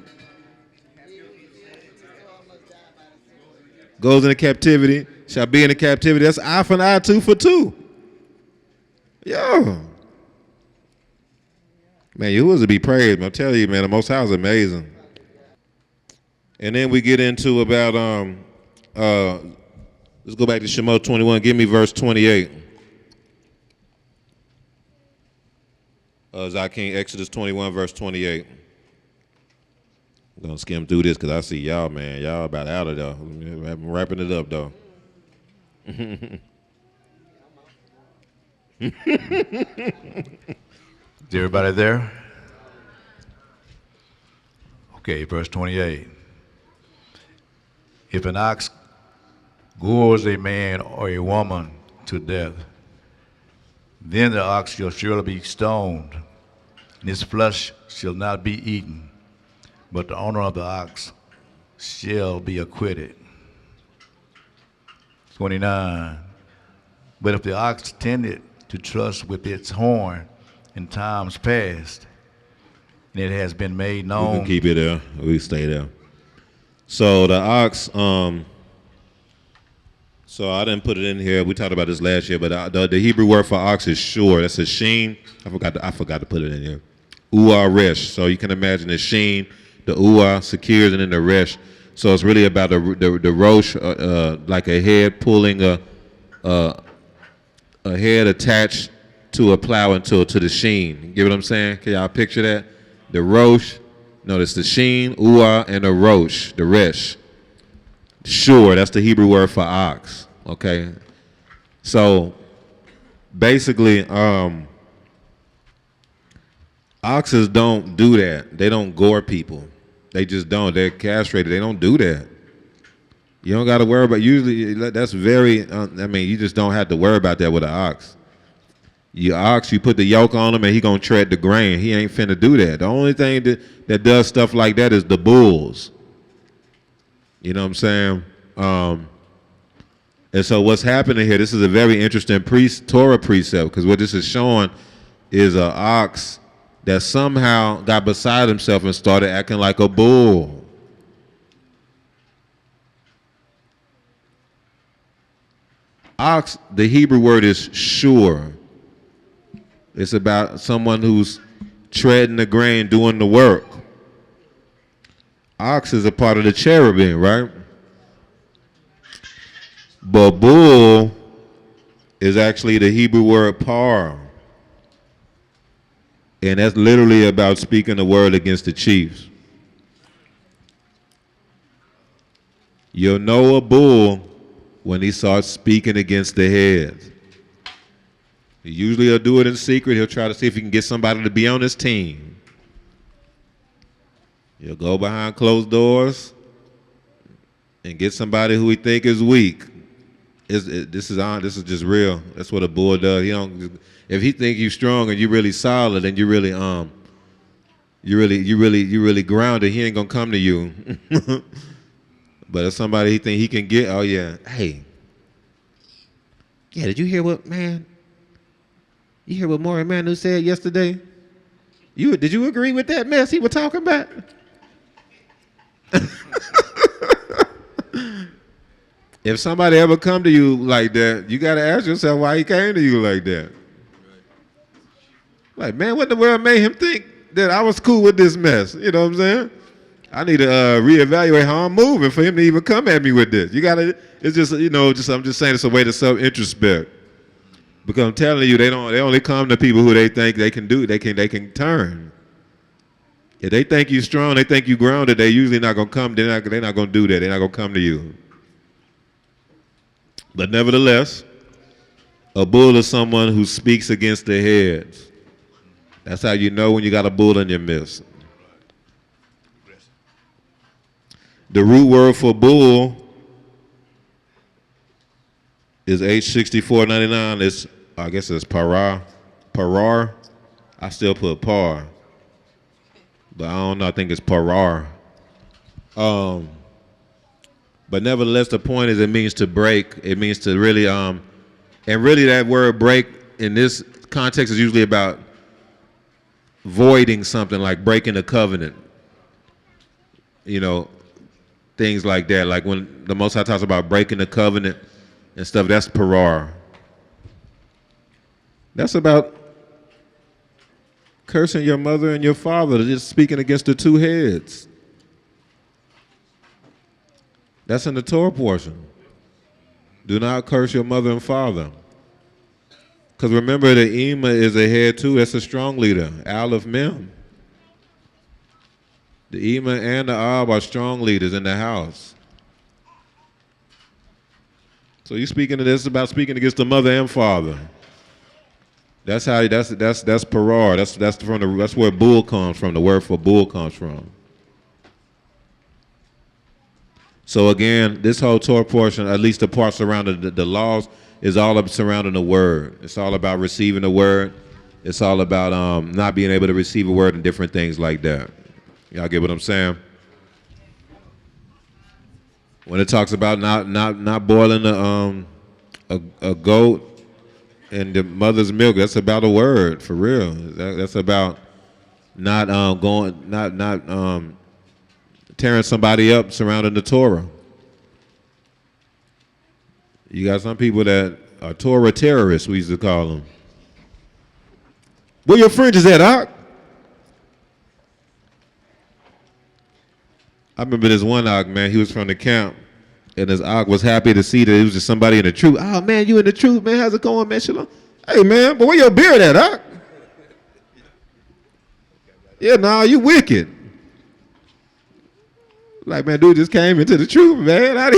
S2: goes into captivity shall be in the captivity. That's eye for an eye, two for two. Yeah. Man, you was to be praised. I'm telling you, man, the Most High is amazing. And then we get into about let's go back to Shemot 21. Give me verse 28. Zakin, Exodus 21, verse 28. I'm going to skim through this because I see y'all, man. Y'all about out of there. I'm wrapping it up, though.
S3: Is everybody there? Okay, verse 28. If an ox gores a man or a woman to death, then the ox shall surely be stoned, and his flesh shall not be eaten, but the owner of the ox shall be acquitted. 29. But if the ox tended to trust with its horn in times past, and it has been made known.
S2: We can keep it there. We stay there. So the ox, so I didn't put it in here. We talked about this last year, but the Hebrew word for ox is shur. That's a sheen. I forgot to put it in here. Uah resh. So you can imagine the sheen, the uah secures, and then the resh. So it's really about the rosh, like a head pulling a head attached to a plow and to the sheen. You get what I'm saying? Can y'all picture that? The rosh. Notice the sheen, uah, and the rosh, the resh. Sure, that's the Hebrew word for ox. Okay, so basically, oxes don't do that. They don't gore people. They just don't. They're castrated. They don't do that. You don't got to worry about. Usually, that's very. You just don't have to worry about that with an ox. Your ox, you put the yoke on him and he gonna tread the grain. He ain't finna do that. The only thing that does stuff like that is the bulls. You know what I'm saying? And so what's happening here, this is a very interesting Torah precept, because what this is showing is an ox that somehow got beside himself and started acting like a bull. Ox, the Hebrew word is shur. It's about someone who's treading the grain, doing the work. Ox is a part of the cherubim, right? But bull is actually the Hebrew word par. And that's literally about speaking the word against the chiefs. You'll know a bull when he starts speaking against the heads. Usually he'll do it in secret. He'll try to see if he can get somebody to be on his team. He'll go behind closed doors and get somebody who he think is weak. This is just real. That's what a bull does. If he think you strong and you really solid and you really grounded, he ain't gonna come to you. But if somebody he think he can get, oh yeah, hey, yeah, did you hear what man? You hear what Maury Manu said yesterday? Did you agree with that mess he was talking about? If somebody ever come to you like that, you got to ask yourself why he came to you like that. Like, man, what in the world made him think that I was cool with this mess? You know what I'm saying? I need to reevaluate how I'm moving for him to even come at me with this. You got to, it's just, I'm just saying it's a way to self-introspect. Because I'm telling you, they only come to people who they think they can can turn. If they think you strong, they think you grounded, they usually not going to come, they're not going to do that. They're not going to come to you. But nevertheless, a bull is someone who speaks against their heads. That's how you know when you got a bull in your midst. The root word for bull is H6499. I guess it's parar. Parar. I still put par. But I don't know, I think it's parar. But nevertheless, the point is it means to break. It means to really, and really that word break in this context is usually about voiding something, like breaking a covenant. Things like that. Like when the Most High talks about breaking the covenant and stuff, that's parar. That's about cursing your mother and your father, just speaking against the two heads. That's in the Torah portion. Do not curse your mother and father. Because remember, the Ema is a head too. That's a strong leader. Aleph Mem. The Ema and the Ab are strong leaders in the house. So you speaking to this about speaking against the mother and father. That's parar. That's where bull comes from. The word for bull comes from. So again, this whole Torah portion, at least the part surrounding the laws, is all about surrounding the word. It's all about receiving the word. It's all about not being able to receive a word and different things like that. Y'all get what I'm saying? When it talks about not boiling a goat in the mother's milk, that's about a word for real. That's about not tearing somebody up surrounding the Torah. You got some people that are Torah terrorists, we used to call them. Where your fringes at, Doc? I remember this one Doc, man, he was from the camp, and this Doc was happy to see that it was just somebody in the truth. Oh, man, you in the truth, man, how's it going, man? Shalom. Hey, man, but where your beard at, Doc? Yeah, nah, you wicked. Like, man, dude just came into the truth, man.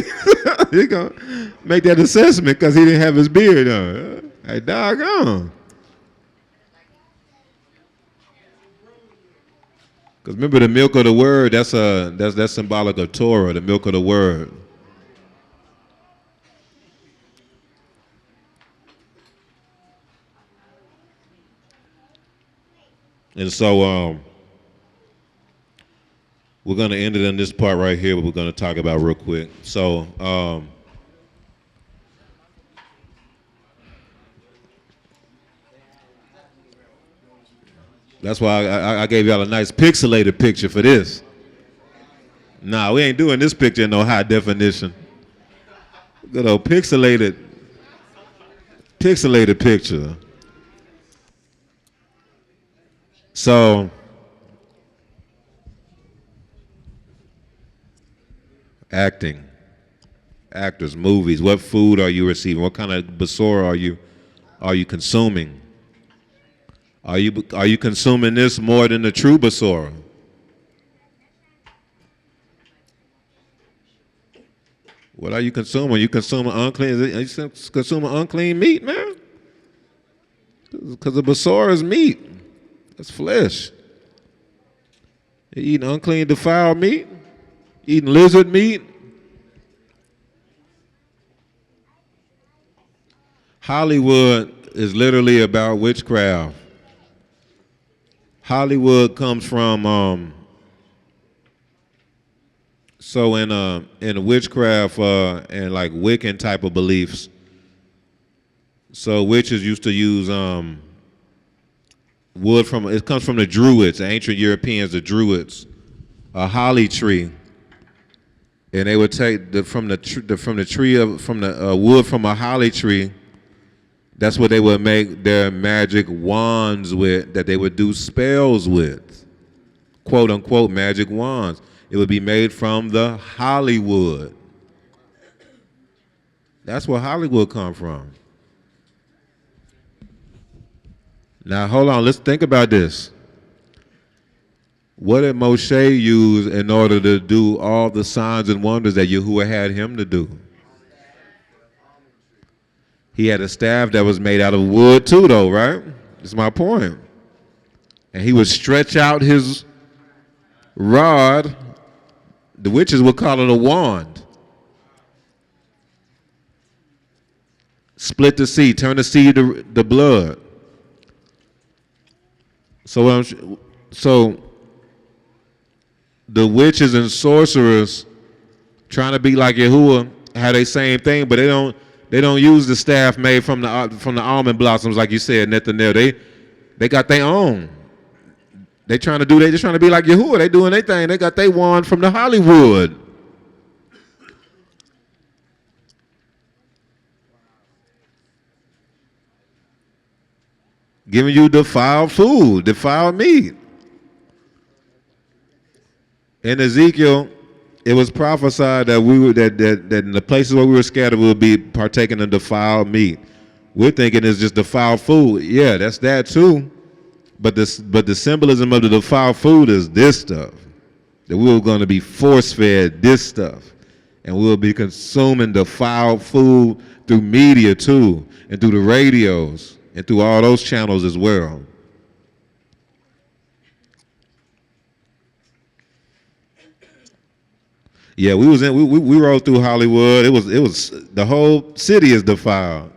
S2: He gonna make that assessment because he didn't have his beard on. Hey, doggone. Because remember, the milk of the word, that's symbolic of Torah, the milk of the word. And so we're going to end it in this part right here, but we're going to talk about real quick. So that's why I gave y'all a nice pixelated picture for this. Nah, we ain't doing this picture in no high definition. Good old pixelated picture. So actors, movies. What food are you receiving? What kind of Besorah are you consuming? Are you consuming this more than the true Besorah? What are you consuming? You consuming unclean? Are you consuming unclean meat, man? Because the Besorah is meat. That's flesh. You eating unclean, defiled meat? Eating lizard meat? Hollywood is literally about witchcraft. Hollywood comes from so in witchcraft and like Wiccan type of beliefs. So witches used to use wood it comes from the Druids, the ancient Europeans, the Druids, a holly tree. and they would take from the wood from a holly tree. That's what they would make their magic wands with, that they would do spells with, quote unquote magic wands. It would be made from the Hollywood. That's where Hollywood come from. Now hold on, let's think about this. What did Moshe use in order to do all the signs and wonders that Yahuwah had him to do? He had a staff that was made out of wood too, though, right? That's my point. And he would stretch out his rod. The witches would call it a wand. Split the sea, turn the sea to the blood. So the witches and sorcerers trying to be like Yahuwah had the same thing, but they don't use the staff made from the almond blossoms like you said, Netanel. They got their own. They just trying to be like Yahuwah. They doing their thing. They got their wand from the Hollywood. Giving you defiled food, defiled meat. In Ezekiel, it was prophesied that that in the places where we were scattered, we would be partaking of defiled meat. We're thinking it's just defiled food. Yeah, that's that too. But the symbolism of the defiled food is this stuff. That we were going to be force-fed this stuff. And we'll be consuming defiled food through media too, and through the radios, and through all those channels as well. Yeah, we rode through Hollywood. It was the whole city is defiled.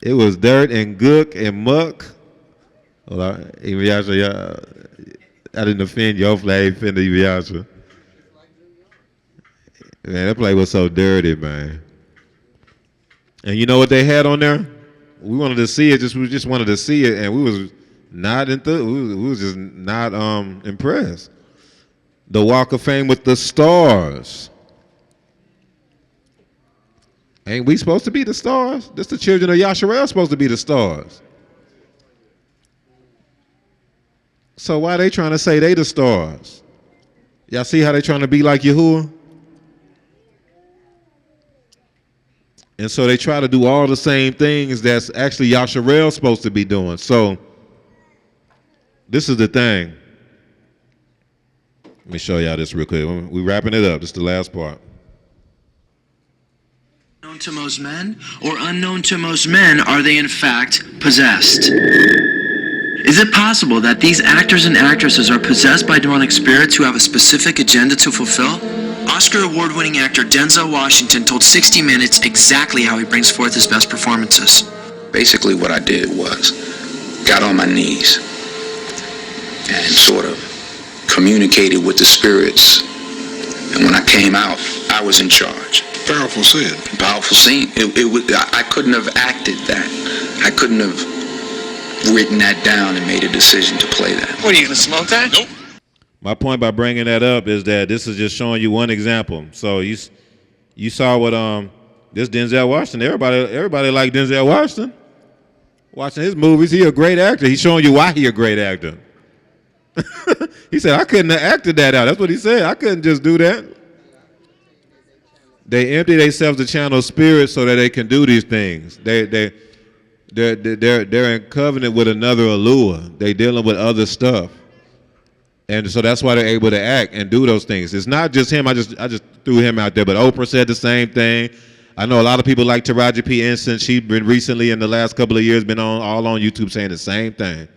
S2: It was dirt and gook and muck. Well, I didn't offend your flag, offended Iviyasha. Man, that place was so dirty, man. And you know what they had on there? We wanted to see it. We just wanted to see it, and we was not we was just not impressed. The Walk of Fame with the stars. Ain't we supposed to be the stars? This the children of Yasharel supposed to be the stars. So why they trying to say they the stars? Y'all see how they trying to be like Yahuwah? And so they try to do all the same things that's actually Yasharel supposed to be doing. So this is the thing. Let me show y'all this real quick. We wrapping it up. This is the last part.
S4: Known to most men, or unknown to most men, are they in fact possessed? Is it possible that these actors and actresses are possessed by demonic spirits who have a specific agenda to fulfill? Oscar award-winning actor Denzel Washington told 60 Minutes exactly how he brings forth his best performances.
S5: Basically what I did was got on my knees and sort of communicated with the spirits. And when I came out, I was in charge.
S6: Powerful scene.
S5: Powerful scene. I couldn't have acted that. I couldn't have written that down and made a decision to play that.
S4: What, are you going to smoke that?
S6: Nope.
S2: My point by bringing that up is that this is just showing you one example. So you saw what this Denzel Washington. Everybody like Denzel Washington. Watching his movies, he a great actor. He's showing you why he a great actor. He said, I couldn't have acted that out. That's what he said. I couldn't just do that. They empty themselves to channel spirits so that they can do these things. They're in covenant with another allure. They're dealing with other stuff. And so that's why they're able to act and do those things. It's not just him. I just threw him out there. But Oprah said the same thing. I know a lot of people like Taraji P. Henson. She's been recently in the last couple of years been all on YouTube saying the same thing.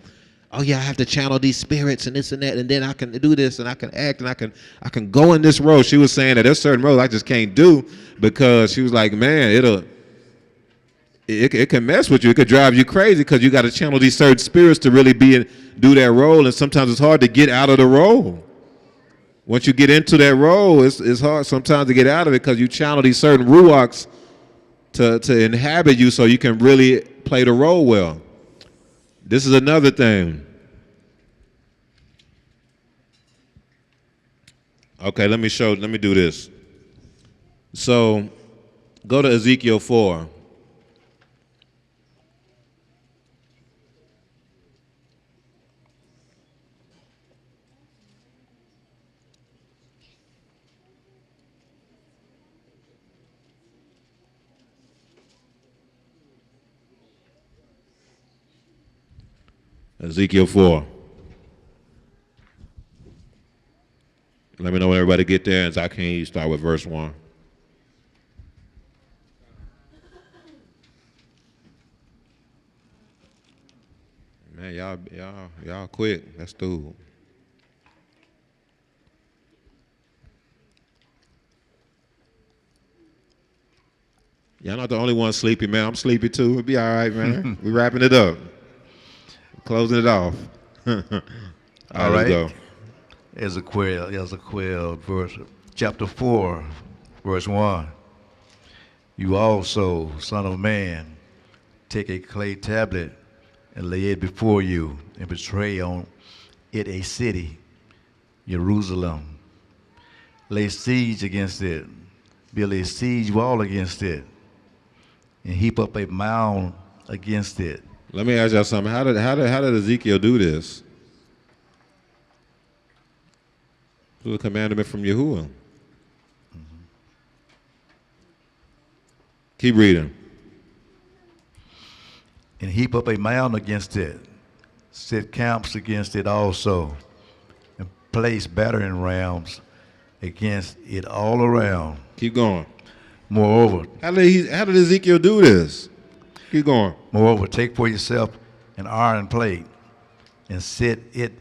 S2: Oh yeah, I have to channel these spirits and this and that, and then I can do this and I can act and I can go in this role. She was saying that there's certain roles I just can't do because she was like, man, it can mess with you. It could drive you crazy because you got to channel these certain spirits to really do that role, and sometimes it's hard to get out of the role. Once you get into that role, it's hard sometimes to get out of it because you channel these certain ruachs to inhabit you so you can really play the role well. This is another thing. Okay, let me do this. So go to Ezekiel 4. Ezekiel 4. Let me know when everybody get there, and Zakin, you start with verse 1. Man, y'all quick. That's through. Y'all not the only one sleepy, man. I'm sleepy too. It'll be all right, man. We wrapping it up. Closing it off. All right, let's go.
S3: Ezekiel, chapter 4, verse 1. You also, son of man, take a clay tablet and lay it before you, and betray on it a city, Jerusalem. Lay siege against it, build a siege wall against it, and heap up a mound against it.
S2: Let me ask y'all something. How did Ezekiel do this? It was a commandment from Yahuwah. Keep reading.
S3: And heap up a mound against it, set camps against it also, and place battering rams against it all around.
S2: Keep going.
S3: Moreover,
S2: How did Ezekiel do this? Keep going.
S3: Moreover, take for yourself an iron plate, and set it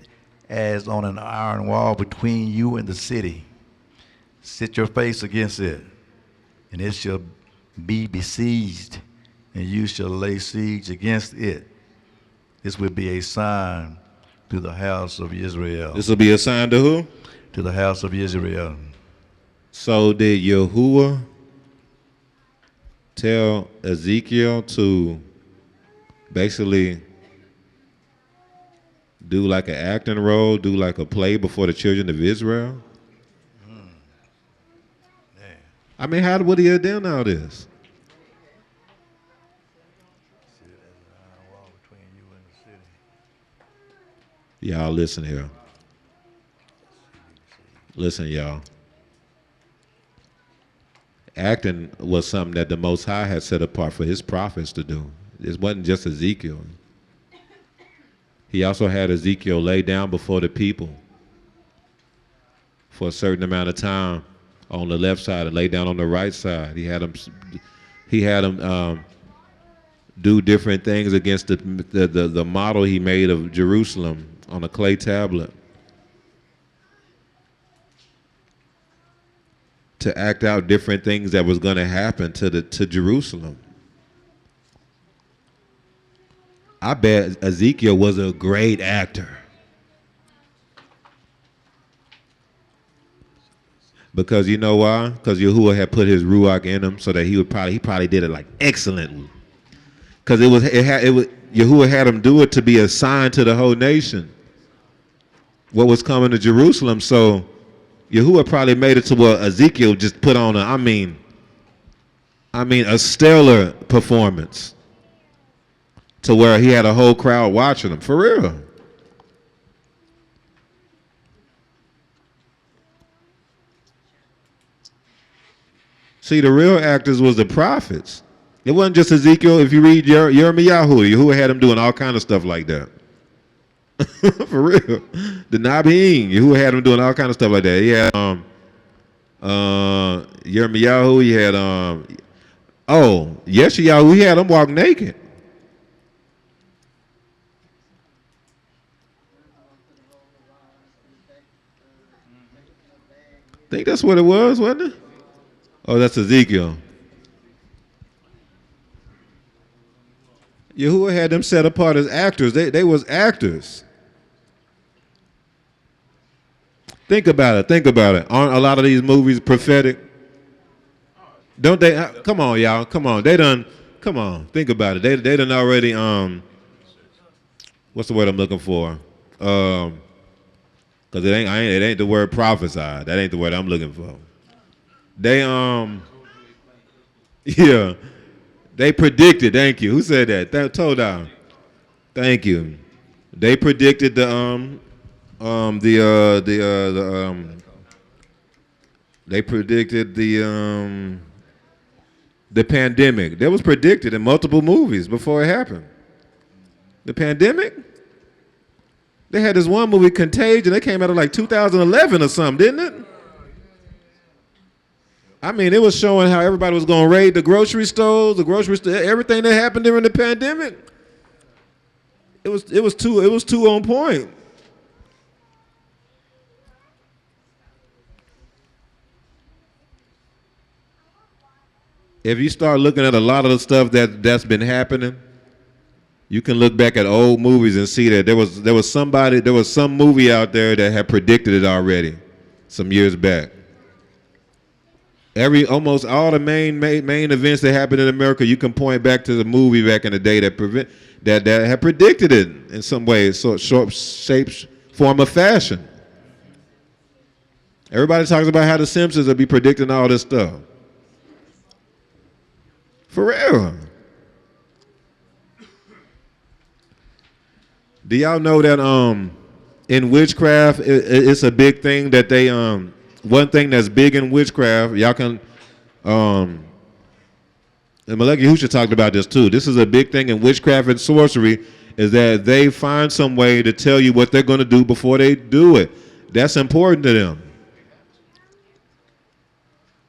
S3: as on an iron wall between you and the city. Set your face against it, and it shall be besieged, and you shall lay siege against it. This will be a sign to the house of Israel.
S2: This will be a sign to who?
S3: To the house of Israel.
S2: So did Yahuwah tell Ezekiel to basically do like an acting role, do like a play before the children of Israel? I mean, how would he have done all this? Y'all listen here. Listen, y'all. Acting was something that the Most High had set apart for his prophets to do. It wasn't just Ezekiel. He also had Ezekiel lay down before the people for a certain amount of time on the left side and lay down on the right side. He had him do different things against the model he made of Jerusalem on a clay tablet to act out different things that was going to happen to Jerusalem. I bet Ezekiel was a great actor. Because you know why? Because Yahuwah had put his ruach in him, so that he probably did it like excellently. Because Yahuwah had him do it to be a sign to the whole nation what was coming to Jerusalem. So Yahuwah probably made it to where Ezekiel just put on a stellar performance, to where he had a whole crowd watching him for real. See, the real actors was the prophets. It wasn't just Ezekiel. If you read Yahuwah had him doing all kind of stuff like that. For real. The Nabiim, Yahuwah had him doing all kind of stuff like that. He had Yirmiyahu, he had Yeshayahu, he had him walk naked. I think that's what it was, wasn't it? Oh, that's Ezekiel. Yahuwah had them set apart as actors. They was actors. Think about it. Aren't a lot of these movies prophetic? Don't they? Come on, y'all. Come on. Come on. Think about it. They done already, what's the word I'm looking for? Cause it ain't the word prophesied. That ain't the word I'm looking for. They yeah, they predicted. Thank you. Who said that? Told. Thank you. They predicted they predicted the pandemic. That was predicted in multiple movies before it happened. The pandemic? They had this one movie, Contagion. They came out of like 2011 or something, didn't it? I mean, it was showing how everybody was going to raid the grocery stores, everything that happened during the pandemic. It was too on point. If you start looking at a lot of the stuff that's been happening, you can look back at old movies and see that there was some movie out there that had predicted it already some years back. Almost all the main events that happened in America, you can point back to the movie back in the day that had predicted it in some way, short shape, form, or fashion. Everybody talks about how the Simpsons will be predicting all this stuff. For real. Do y'all know that in witchcraft it's a big thing that they one thing that's big in witchcraft, y'all can and Maleki Husha talked about this too. This is a big thing in witchcraft and sorcery, is that they find some way to tell you what they're going to do before they do it. That's important to them.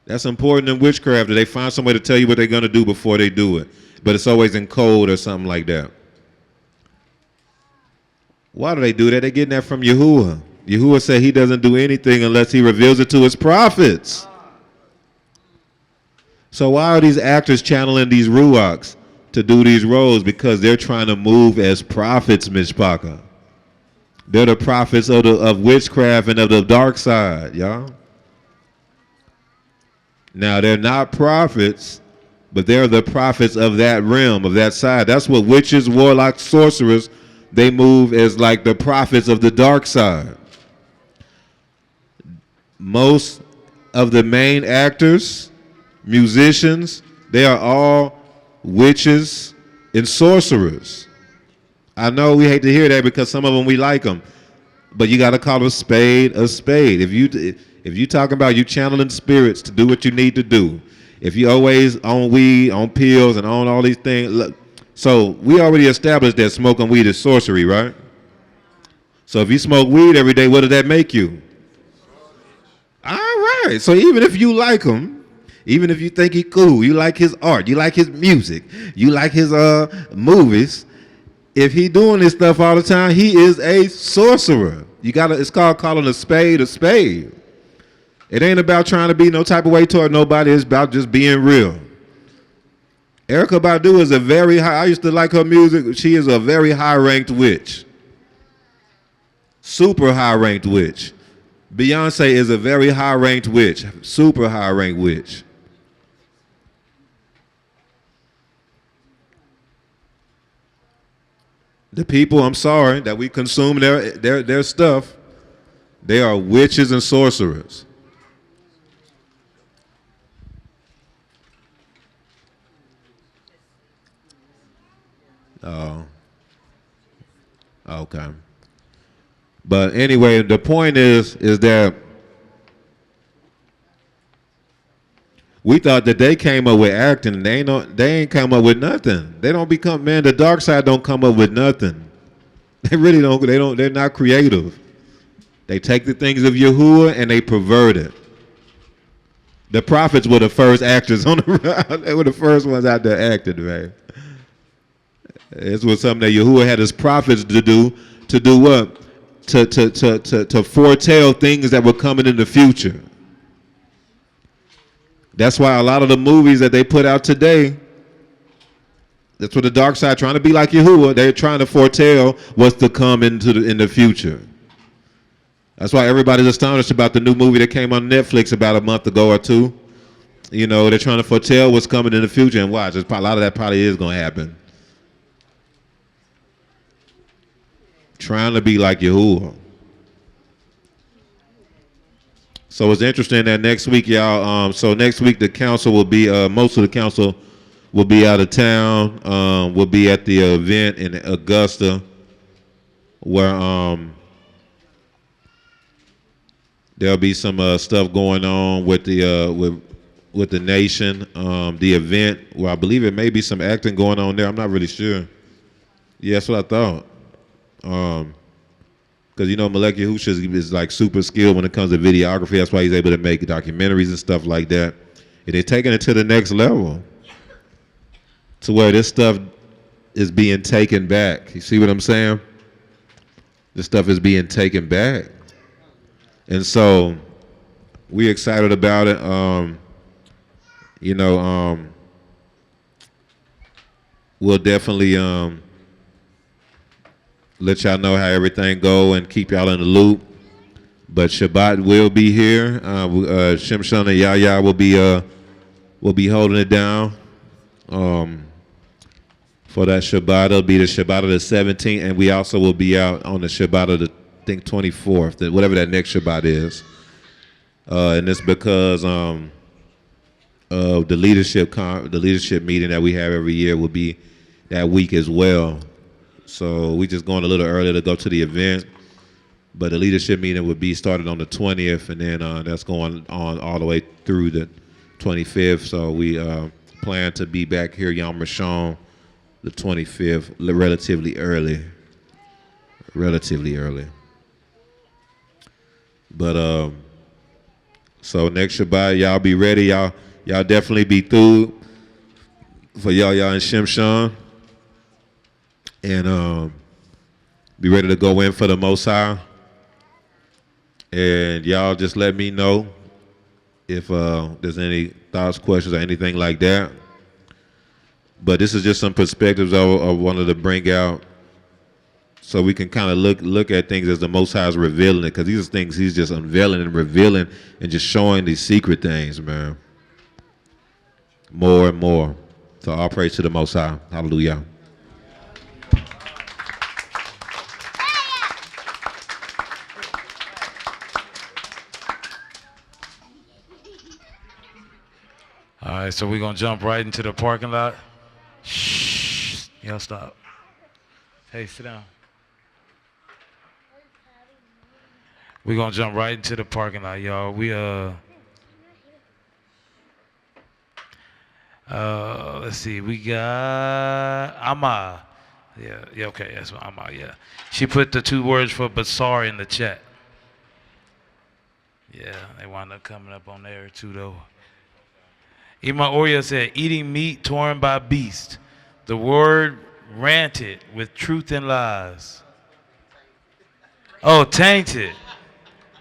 S2: That's important in witchcraft, that they find some way to tell you what they're going to do before they do it. But it's always in code or something like that. Why do they do that? They're getting that from Yahuwah. Yahuwah said he doesn't do anything unless he reveals it to his prophets. So why are these actors channeling these ruachs to do these roles? Because they're trying to move as prophets, Mishpaka. They're the prophets of witchcraft and of the dark side, y'all. Now, they're not prophets, but they're the prophets of that realm, of that side. That's what witches, warlocks, sorcerers, they move as like the prophets of the dark side. Most of the main actors, musicians, they are all witches and sorcerers. I know we hate to hear that because some of them we like them, but you got to call a spade a spade. If you talking about you channeling spirits to do what you need to do, if you always on weed, on pills, and on all these things, look, so we already established that smoking weed is sorcery, right? So if you smoke weed every day, what does that make you? All right. So even if you like him, even if you think he's cool, you like his art, you like his music, you like his movies, if he doing this stuff all the time, he is a sorcerer. It's called calling a spade a spade. It ain't about trying to be no type of way toward nobody. It's about just being real. Erykah Badu is I used to like her music. She is a very high-ranked witch. Super high-ranked witch. Beyonce is a very high-ranked witch. Super high-ranked witch. The people, I'm sorry, that we consume their stuff, they are witches and sorcerers. Oh, okay. But anyway, the point is that we thought that they came up with acting, and they ain't come up with nothing. They don't become, man, the dark side don't come up with nothing. They really don't, they're not creative. They take the things of Yahuwah and they pervert it. The prophets were the first actors on the they were the first ones out there acting, man. This was something that Yahuwah had his prophets to do what? To foretell things that were coming in the future. That's why a lot of the movies that they put out today, that's what the dark side trying to be like Yahuwah. They're trying to foretell what's to come in the future. That's why everybody's astonished about the new movie that came on Netflix about a month ago or two. You know, they're trying to foretell what's coming in the future, and watch, a lot of that probably is going to happen. Trying to be like Yahuwah. So it's interesting that next week, y'all. So next week the council will be most of the council will be out of town. We'll be at the event in Augusta, where there'll be some stuff going on with the with the nation. The event, well, I believe it may be some acting going on there. I'm not really sure. Yeah, that's what I thought. Because you know Molecular Hoosh is like super skilled when it comes to videography. That's why he's able to make documentaries and stuff like that. And they're taking it to the next level, to where this stuff is being taken back. You see what I'm saying? This stuff is being taken back, and so we're excited about it. We'll definitely let y'all know how everything go and keep y'all in the loop. But Shabbat will be here. Shimshon and Yahya will be holding it down for that Shabbat. It'll be the Shabbat of the 17th, and we also will be out on the Shabbat of the 24th, whatever that next Shabbat is. And it's because of the leadership meeting that we have every year will be that week as well. So we just going a little earlier to go to the event, but the leadership meeting would be started on the 20th, and then that's going on all the way through the 25th. So we plan to be back here Yom Rishon the 25th, relatively early. But so next Shabbat, y'all be ready. Y'all definitely be through for y'all and Shimshon. And be ready to go in for the Most High. And y'all just let me know if there's any thoughts, questions, or anything like that. But this is just some perspectives I wanted to bring out, so we can kind of look at things as the Most High is revealing it, because these are things He's just unveiling and revealing and just showing these secret things, man. More and more. So all praise to the Most High. Hallelujah.
S6: All right, so we're going to jump right into the parking lot. Shh. Y'all stop. Hey, sit down. We're going to jump right into the parking lot, y'all. Let's see. We got Amma. Yeah, okay, that's what Amma, yeah. She put the 2 words for basar in the chat. Yeah, they wound up coming up on there too, though. Ima Oria said, eating meat torn by beast. The word ranted with truth and lies. Oh, tainted.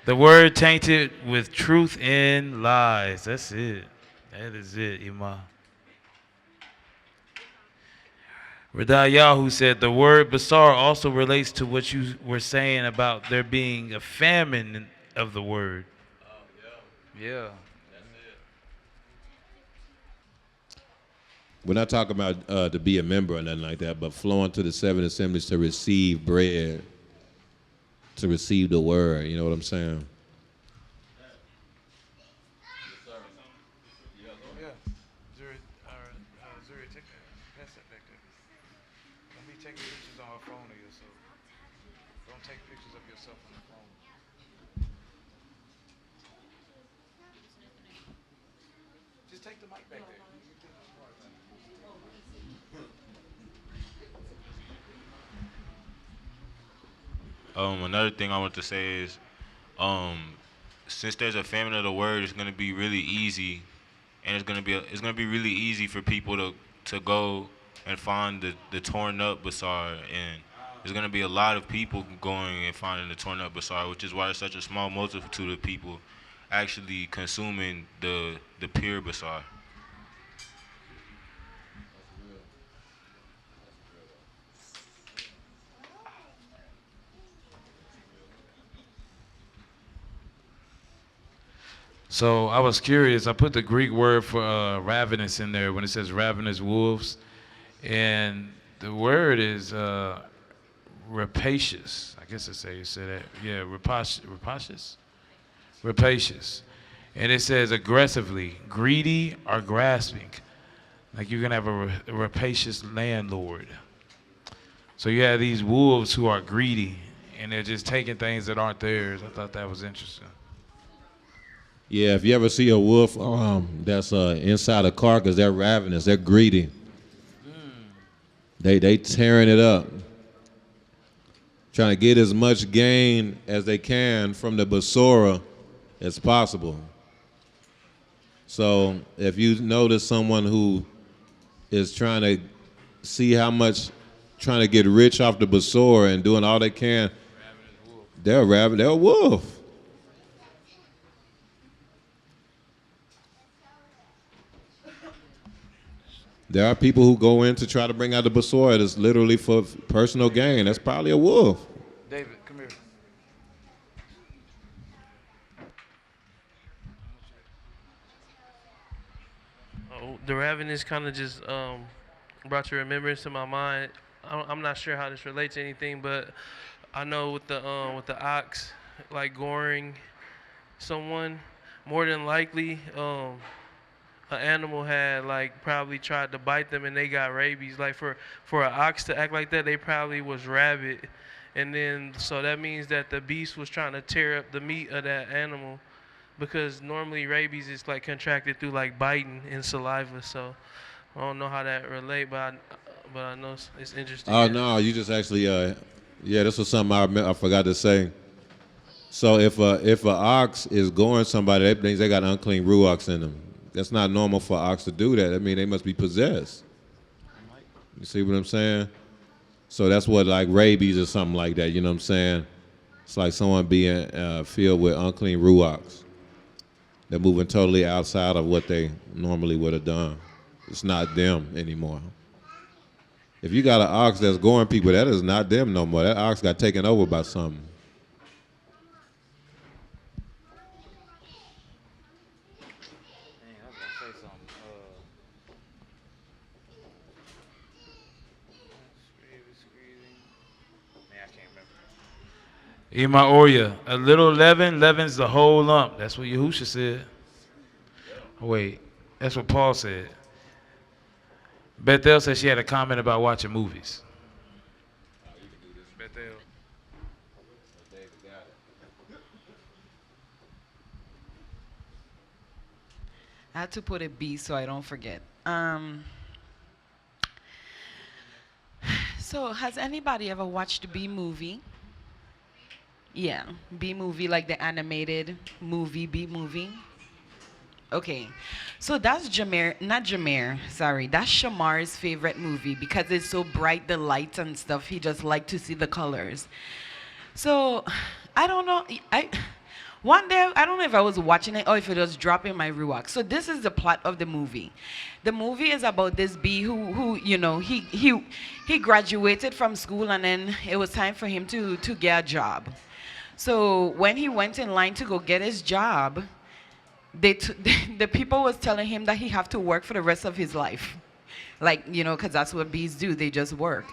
S6: The word tainted with truth and lies. That's it. That is it, Ima. Radayahu said, the word basar also relates to what you were saying about there being a famine of the word. Yeah.
S2: We're not talking about to be a member or nothing like that, but flowing to the 7 assemblies to receive bread, to receive the word. You know what I'm saying?
S6: Yeah. Zuri, take that. Pass that back there. Don't be taking pictures on her phone of yourself. Don't take pictures of yourself on the phone. Just take the mic back there.
S7: Another thing I want to say is, since there's a famine of the word, it's gonna be really easy, and it's gonna be really easy for people to go and find the torn up basar, and there's gonna be a lot of people going and finding the torn up basar, which is why there's such a small multitude of people actually consuming the pure basar.
S6: So I was curious. I put the Greek word for ravenous in there when it says ravenous wolves, and the word is rapacious. I guess it's how you say that. Yeah, rapacious. rapacious. And it says aggressively, greedy or grasping. Like you're going to have a rapacious landlord. So you have these wolves who are greedy, and they're just taking things that aren't theirs. I thought that was interesting.
S2: Yeah, if you ever see a wolf that's inside a carcass, they're ravenous, they're greedy. They tearing it up, trying to get as much gain as they can from the Besorah as possible. So if you notice someone who is trying to see how much, trying to get rich off the Besorah and doing all they can, they're a wolf. There are people who go in to try to bring out the Besorah that's literally for personal gain. That's probably a wolf.
S6: David, come here.
S8: Oh, the ravenous kind of just brought your remembrance to my mind. I'm not sure how this relates to anything, but I know with the ox, like goring someone, more than likely, an animal had like probably tried to bite them and they got rabies. Like for an ox to act like that, they probably was rabid, and then so that means that the beast was trying to tear up the meat of that animal, because normally rabies is like contracted through like biting and saliva. So I don't know how that relate, but I know it's interesting.
S2: Oh no, you just actually yeah, this was something I forgot to say. So if a ox is goring somebody, that means they got unclean ruachs in them. That's not normal for ox to do that. I mean, they must be possessed. You see what I'm saying? So that's what, like rabies or something like that, you know what I'm saying? It's like someone being filled with unclean ruachs. They're moving totally outside of what they normally would have done. It's not them anymore. If you got an ox that's goring people, that is not them no more. That ox got taken over by something.
S6: Ima Oya, a little leaven leavens the whole lump. That's what Yahusha said. Wait, that's what Paul said. Bethel said she had a comment about watching movies. Bethel.
S9: I had to put a B so I don't forget. So has anybody ever watched a B movie? Yeah, B movie, like the animated movie, B movie. Okay, so that's sorry, that's Shamar's favorite movie because it's so bright, the lights and stuff. He just liked to see the colors. So I don't know. One day, I don't know if I was watching it or if it was dropping my ruach. So this is the plot of the movie. The movie is about this bee who you know, he graduated from school and then it was time for him to get a job. So when he went in line to go get his job, the people was telling him that he have to work for the rest of his life. Like, you know, because that's what bees do. They just work.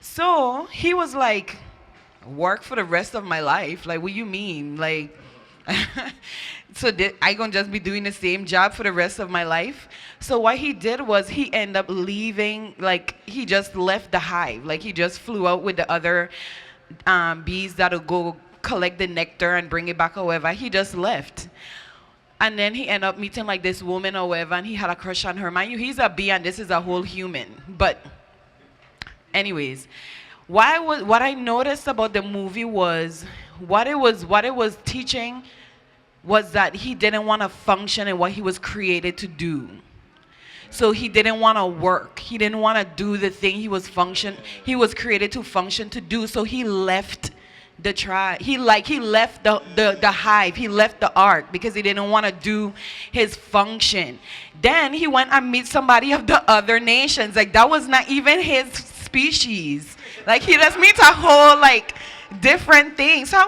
S9: So he was like, work for the rest of my life? Like, what you mean? Like, so I gonna just be doing the same job for the rest of my life? So what he did was he ended up leaving, like he just left the hive. Like he just flew out with the other bees that'll go collect the nectar and bring it back or whatever. He just left. And then he ended up meeting like this woman or whatever, and he had a crush on her. Mind you, he's a bee and this is a whole human. But anyways, what I noticed about the movie was what it was teaching was that he didn't want to function in what he was created to do. So he didn't want to work. He didn't want to do the thing he was created to function to do. So he left the tribe. He left the hive. He left the ark because he didn't want to do his function. Then he went and meet somebody of the other nations. Like that was not even his species. Like he just meets a whole like different thing. So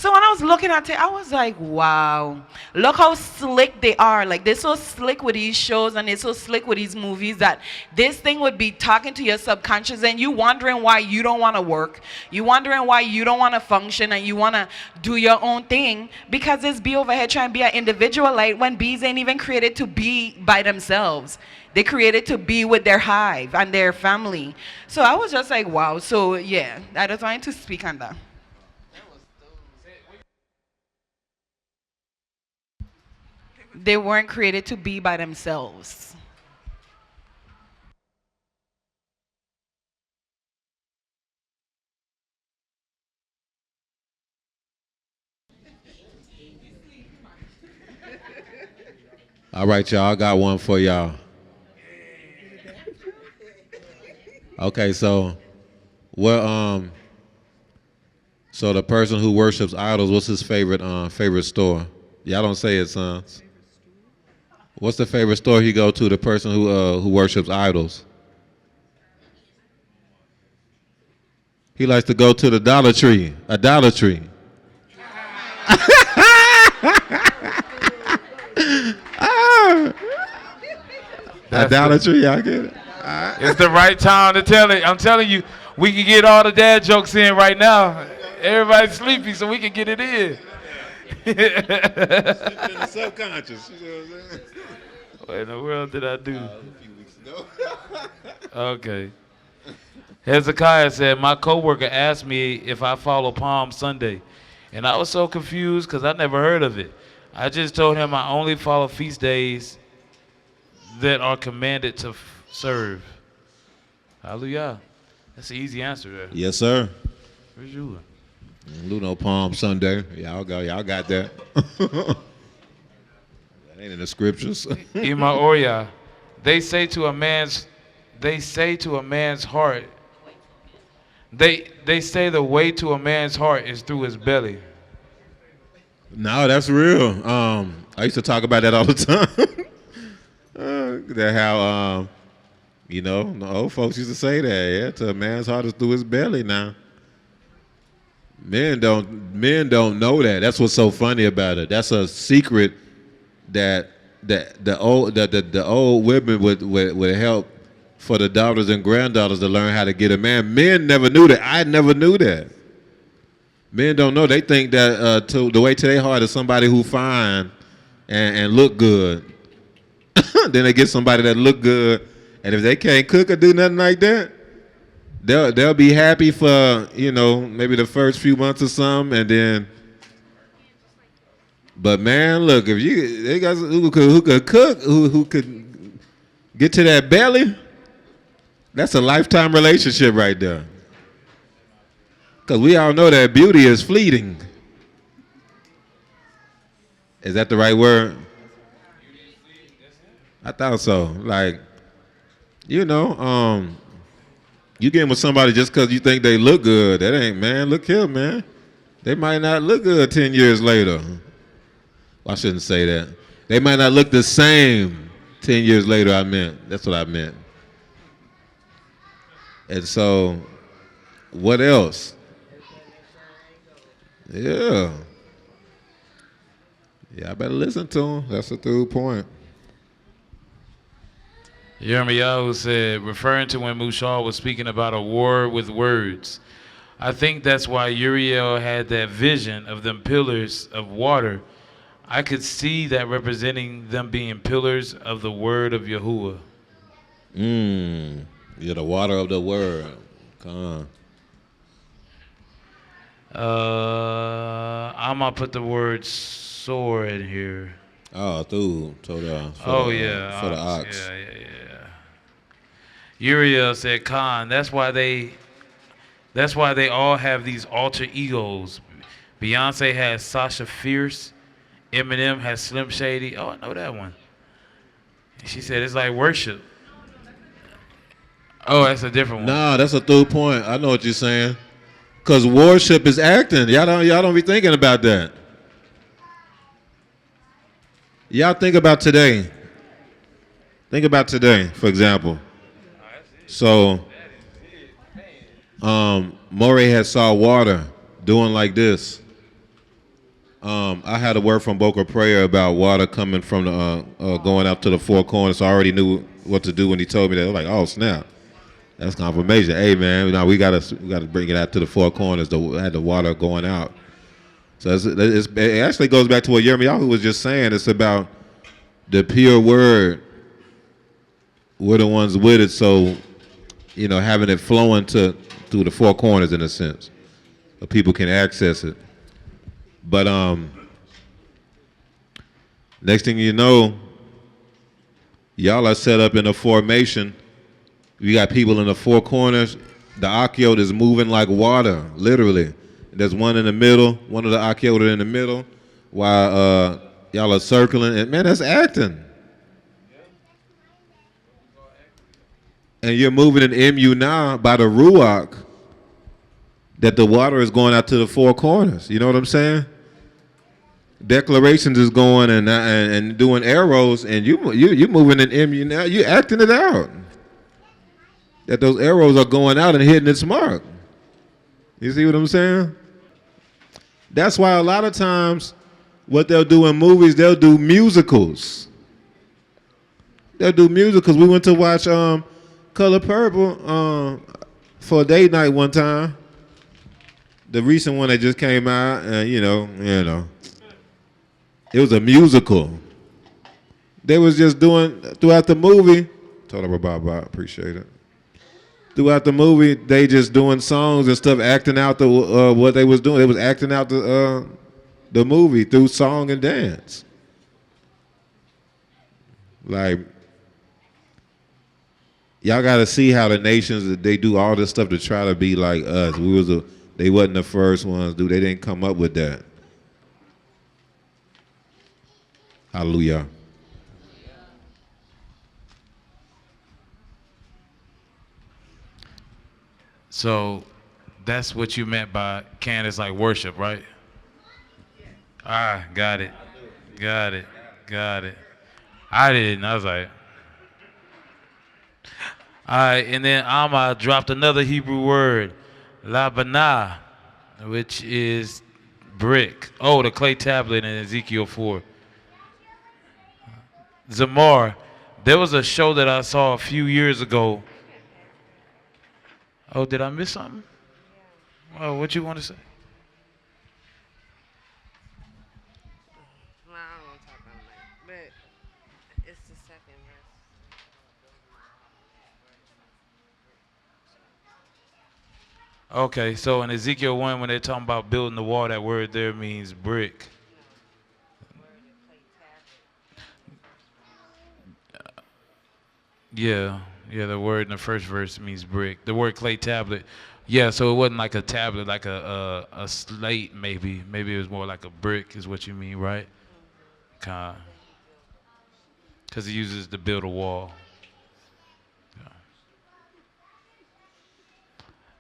S9: So when I was looking at it, I was like, wow, look how slick they are. Like, they're so slick with these shows and they're so slick with these movies that this thing would be talking to your subconscious and you wondering why you don't want to work. You wondering why you don't want to function and you want to do your own thing because this bee over here trying to be an individual, like when bees ain't even created to be by themselves. They created to be with their hive and their family. So I was just like, wow. So yeah, I just wanted to speak on that. They weren't created to be by themselves.
S2: All right, y'all. I got one for y'all. Okay, so so the person who worships idols, what's his favorite store? Y'all don't say it, sons. What's the favorite store he go to? The person who worships idols. He likes to go to the Dollar Tree. A Dollar Tree. A Dollar Tree, y'all get it?
S6: It's the right time to tell it. I'm telling you, we can get all the dad jokes in right now. Everybody's sleepy, so we can get it in.
S2: In the subconscious. You know what I'm saying?
S6: What in the world did I do?
S2: A few weeks ago.
S6: Okay. Hezekiah said, my coworker asked me if I follow Palm Sunday, and I was so confused because I never heard of it. I just told him I only follow feast days that are commanded to serve. Hallelujah. That's an easy answer there.
S2: Yes, sir.
S6: Where's you?
S2: Luno Palm Sunday. Y'all got that. That ain't in the scriptures.
S6: Ima Oya, they say to a man's heart, they say the way to a man's heart is through his belly.
S2: No, that's real. I used to talk about that all the time. That how the old folks used to say that. Yeah, to a man's heart is through his belly. Now, men don't know that. That's what's so funny about it. That's a secret that the old women would help for the daughters and granddaughters to learn how to get a man. Men never knew that. I never knew that. Men don't know. They think that the way to their heart is somebody who fine and look good. Then they get somebody that look good, and if they can't cook or do nothing like that, they'll be happy for maybe the first few months or something, and then. But man, look, if they got who could cook, who could get to that belly, that's a lifetime relationship right there. Because we all know that beauty is fleeting. Is that the right word? I thought so. Like, you getting with somebody just because you think they look good. That ain't, man. Look here, man. They might not look good 10 years later. Well, I shouldn't say that. They might not look the same 10 years later, That's what I meant. And so, what else? Yeah. Yeah, I better listen to him. That's a through point.
S6: Yirmiyahu said, referring to when Mushal was speaking about a war with words, I think that's why Uriel had that vision of them pillars of water. I could see that representing them being pillars of the word of Yahuwah.
S2: You're the water of the word. Come on.
S6: I'm going to put the word soar in here.
S2: Oh, through Torah.
S6: For the
S2: ox.
S6: Yeah. Uriel said, Khan, that's why they all have these alter egos. Beyonce has Sasha Fierce. Eminem has Slim Shady. Oh, I know that one. She said it's like worship. Oh, that's a different one.
S2: Nah, that's a through point. I know what you're saying. Cause worship is acting. Y'all don't be thinking about that. Y'all think about today. Think about today, for example. So, Maury had saw water doing like this. I had a word from Book of Prayer about water coming from the going out to the four corners. So I already knew what to do when he told me that. I was like, oh snap, that's confirmation. Hey man, now we gotta bring it out to the four corners. Had the water going out. So it actually goes back to what Jeremiah was just saying. It's about the pure word. We're the ones with it, so having it flowing through the four corners in a sense, so people can access it. But next thing you know, y'all are set up in a formation. You got people in the four corners. The Achiot is moving like water, literally. There's one in the middle, one of the Achiot in the middle, while y'all are circling. And man, that's acting. And you're moving in MU now by the Ruach, that the water is going out to the four corners. You know what I'm saying? Declarations is going and doing arrows, and you moving in MU now. You acting it out. That those arrows are going out and hitting its mark. You see what I'm saying? That's why a lot of times what they'll do in movies, they'll do musicals. They'll do musicals. We went to watch Color Purple for a date night one time. The recent one that just came out, it was a musical. They was just doing throughout the movie. Told her about appreciate it. Throughout the movie, they just doing songs and stuff, acting out the what they was doing. They was acting out the movie through song and dance. Like, y'all got to see how the nations, they do all this stuff to try to be like us. They wasn't the first ones, dude. They didn't come up with that. Hallelujah.
S6: So that's what you meant by Candace, like worship, right? Ah, got it. I didn't. I was like, all right. And then Amma dropped another Hebrew word, labana, which is brick. Oh, the clay tablet in Ezekiel 4. Zamar, there was a show that I saw a few years ago. Oh, did I miss something? Oh, what you want to say?
S10: Well, I don't want to talk about it, but it's the second verse.
S6: Okay, so in Ezekiel 1, when they're talking about building the wall, that word there means brick. Yeah, the word in the first verse means brick. The word clay tablet. Yeah, so it wasn't like a tablet, like a slate maybe. Maybe it was more like a brick is what you mean, right? Because it uses to build a wall. Yeah.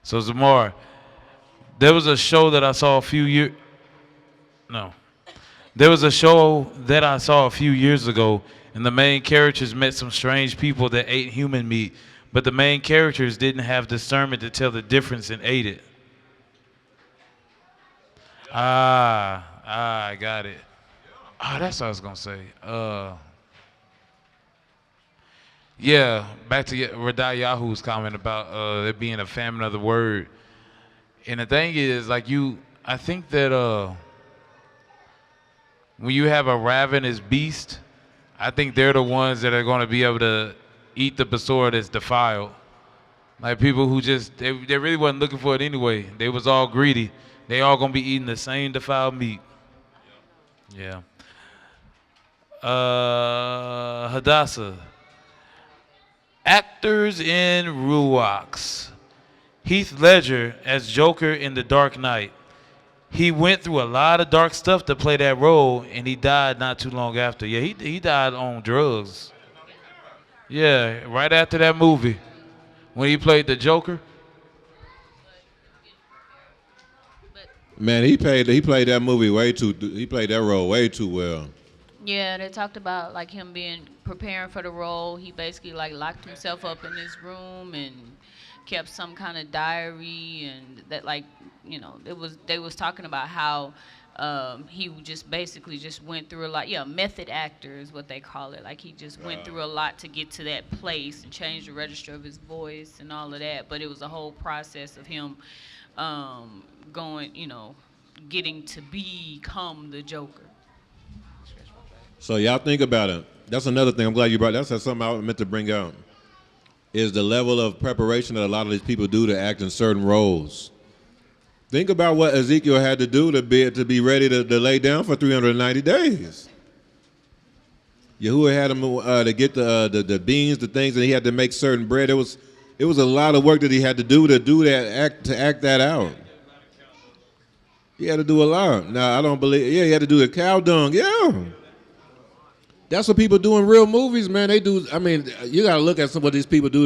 S6: So Zamar, there was a show that I saw a few years. No. There was a show that I saw a few years ago, and the main characters met some strange people that ate human meat, but the main characters didn't have discernment to tell the difference and ate it. I got it. That's what I was gonna say. Yeah, back to Radai Yahu's comment about it being a famine of the word. And the thing is, like I think that when you have a ravenous beast, I think they're the ones that are going to be able to eat the Besorah that's defiled. Like people who just, they really wasn't looking for it anyway. They was all greedy. They all going to be eating the same defiled meat. Yeah. Hadassah. Actors in Ruachs. Heath Ledger as Joker in The Dark Knight. He went through a lot of dark stuff to play that role, and he died not too long after. Yeah, he died on drugs. Yeah, right after that movie, when he played the Joker.
S2: Man, he played that movie he played that role way too well.
S11: Yeah, they talked about like him preparing for the role. He basically like locked himself up in his room and kept some kind of diary, and that they was talking about how He just basically just went through a lot. Yeah, method actor is what they call it. Like he just went through a lot to get to that place and change the register of his voice and all of that. But it was a whole process of him going, getting to become the Joker.
S2: So y'all think about it. That's another thing. I'm glad you brought. That's something I meant to bring out. Is the level of preparation that a lot of these people do to act in certain roles. Think about what Ezekiel had to do to be ready to lay down for 390 days. Yahuwah had him to get the beans, the things, and he had to make certain bread. It was a lot of work that he had to do that to act that out. He had to do a lot. Now I don't believe. Yeah, he had to do the cow dung. Yeah. That's what people do in real movies, man. They do. I mean, you got to look at some of these people do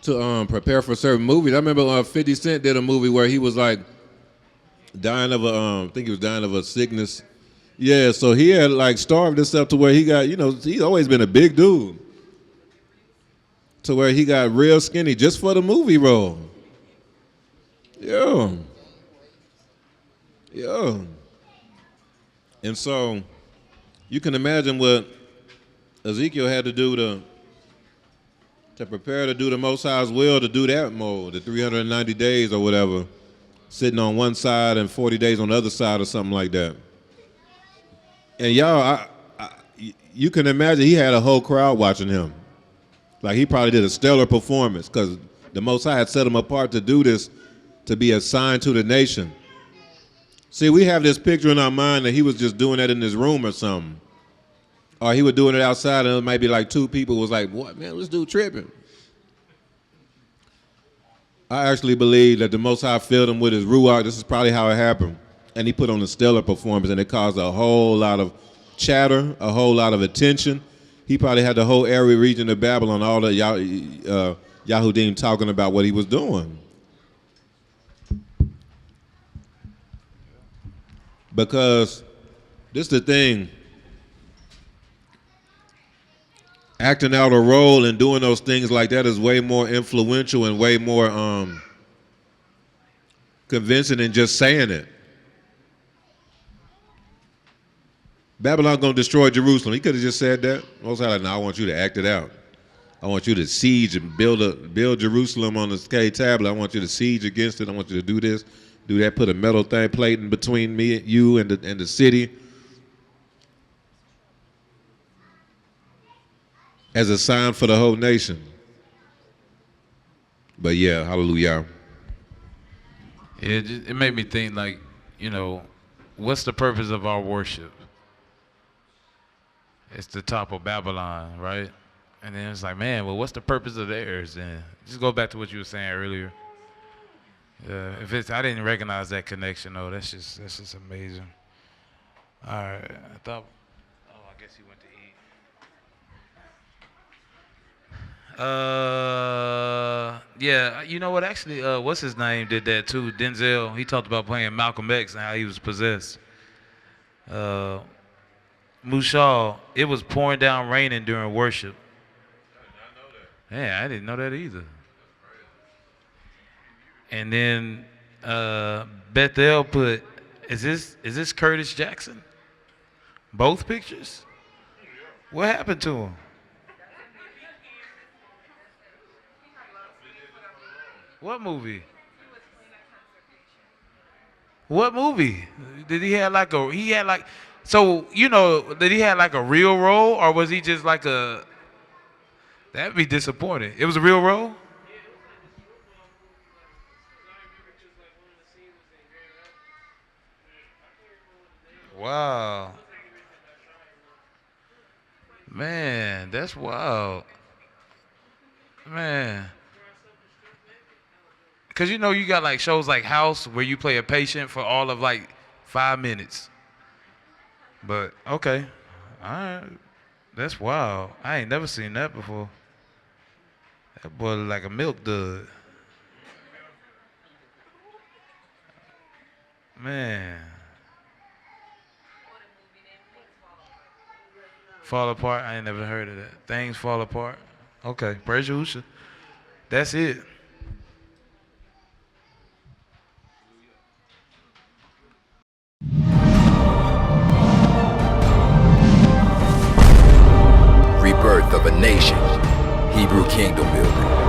S2: to prepare for certain movies. I remember 50 Cent did a movie where he was like dying of I think he was dying of a sickness. Yeah, so he had like starved himself to where he got, he's always been a big dude. To where he got real skinny just for the movie role. Yeah. Yeah. And so you can imagine what Ezekiel had to do to prepare to do the Most High's will, to do that mode, the 390 days or whatever, sitting on one side and 40 days on the other side or something like that. And y'all, you can imagine he had a whole crowd watching him. Like he probably did a stellar performance because the Most High had set him apart to do this, to be a sign to the nation. See, we have this picture in our mind that he was just doing that in his room or something. Or he was doing it outside and it might be like two people was like, what, man, this dude tripping. I actually believe that the Most High filled him with his Ruach. This is probably how it happened. And he put on a stellar performance and it caused a whole lot of chatter, a whole lot of attention. He probably had the whole area region of Babylon, all the Yahudim talking about what he was doing. Because this is the thing, acting out a role and doing those things like that is way more influential and way more convincing than just saying it. Babylon gonna destroy Jerusalem. He could have just said that. Most High like, no, I want you to act it out. I want you to siege and build Jerusalem on the K tablet. I want you to siege against it. I want you to do this, do that. Put a metal plate in between me, you, and the city, as a sign for the whole nation. But yeah, hallelujah.
S6: It made me think like, what's the purpose of our worship? It's the top of Babylon, right? And then it's like, man, well, what's the purpose of theirs? And just go back to what you were saying earlier. I didn't recognize that connection though. That's just amazing. All right, I guess he went to eat. Yeah, you know what? Actually, what's his name did that too? Denzel. He talked about playing Malcolm X and how he was possessed. Mushal, it was pouring down raining during worship. Yeah, I didn't know that either. And then Bethel put, is this Curtis Jackson? Both pictures? What happened to him? What movie? What movie? Did he have like a, so, did he have like a real role or was he just like that'd be disappointing. It was a real role? Wow. Man, that's wild. Man. Because you got like shows like House where you play a patient for all of like 5 minutes. But, okay. All right. That's wild. I ain't never seen that before. That boy look like a milk dud. Man. Fall apart? I ain't never heard of that. Things fall apart? Okay. Praise Yahushua. That's it.
S1: of a nation. Hebrew kingdom building.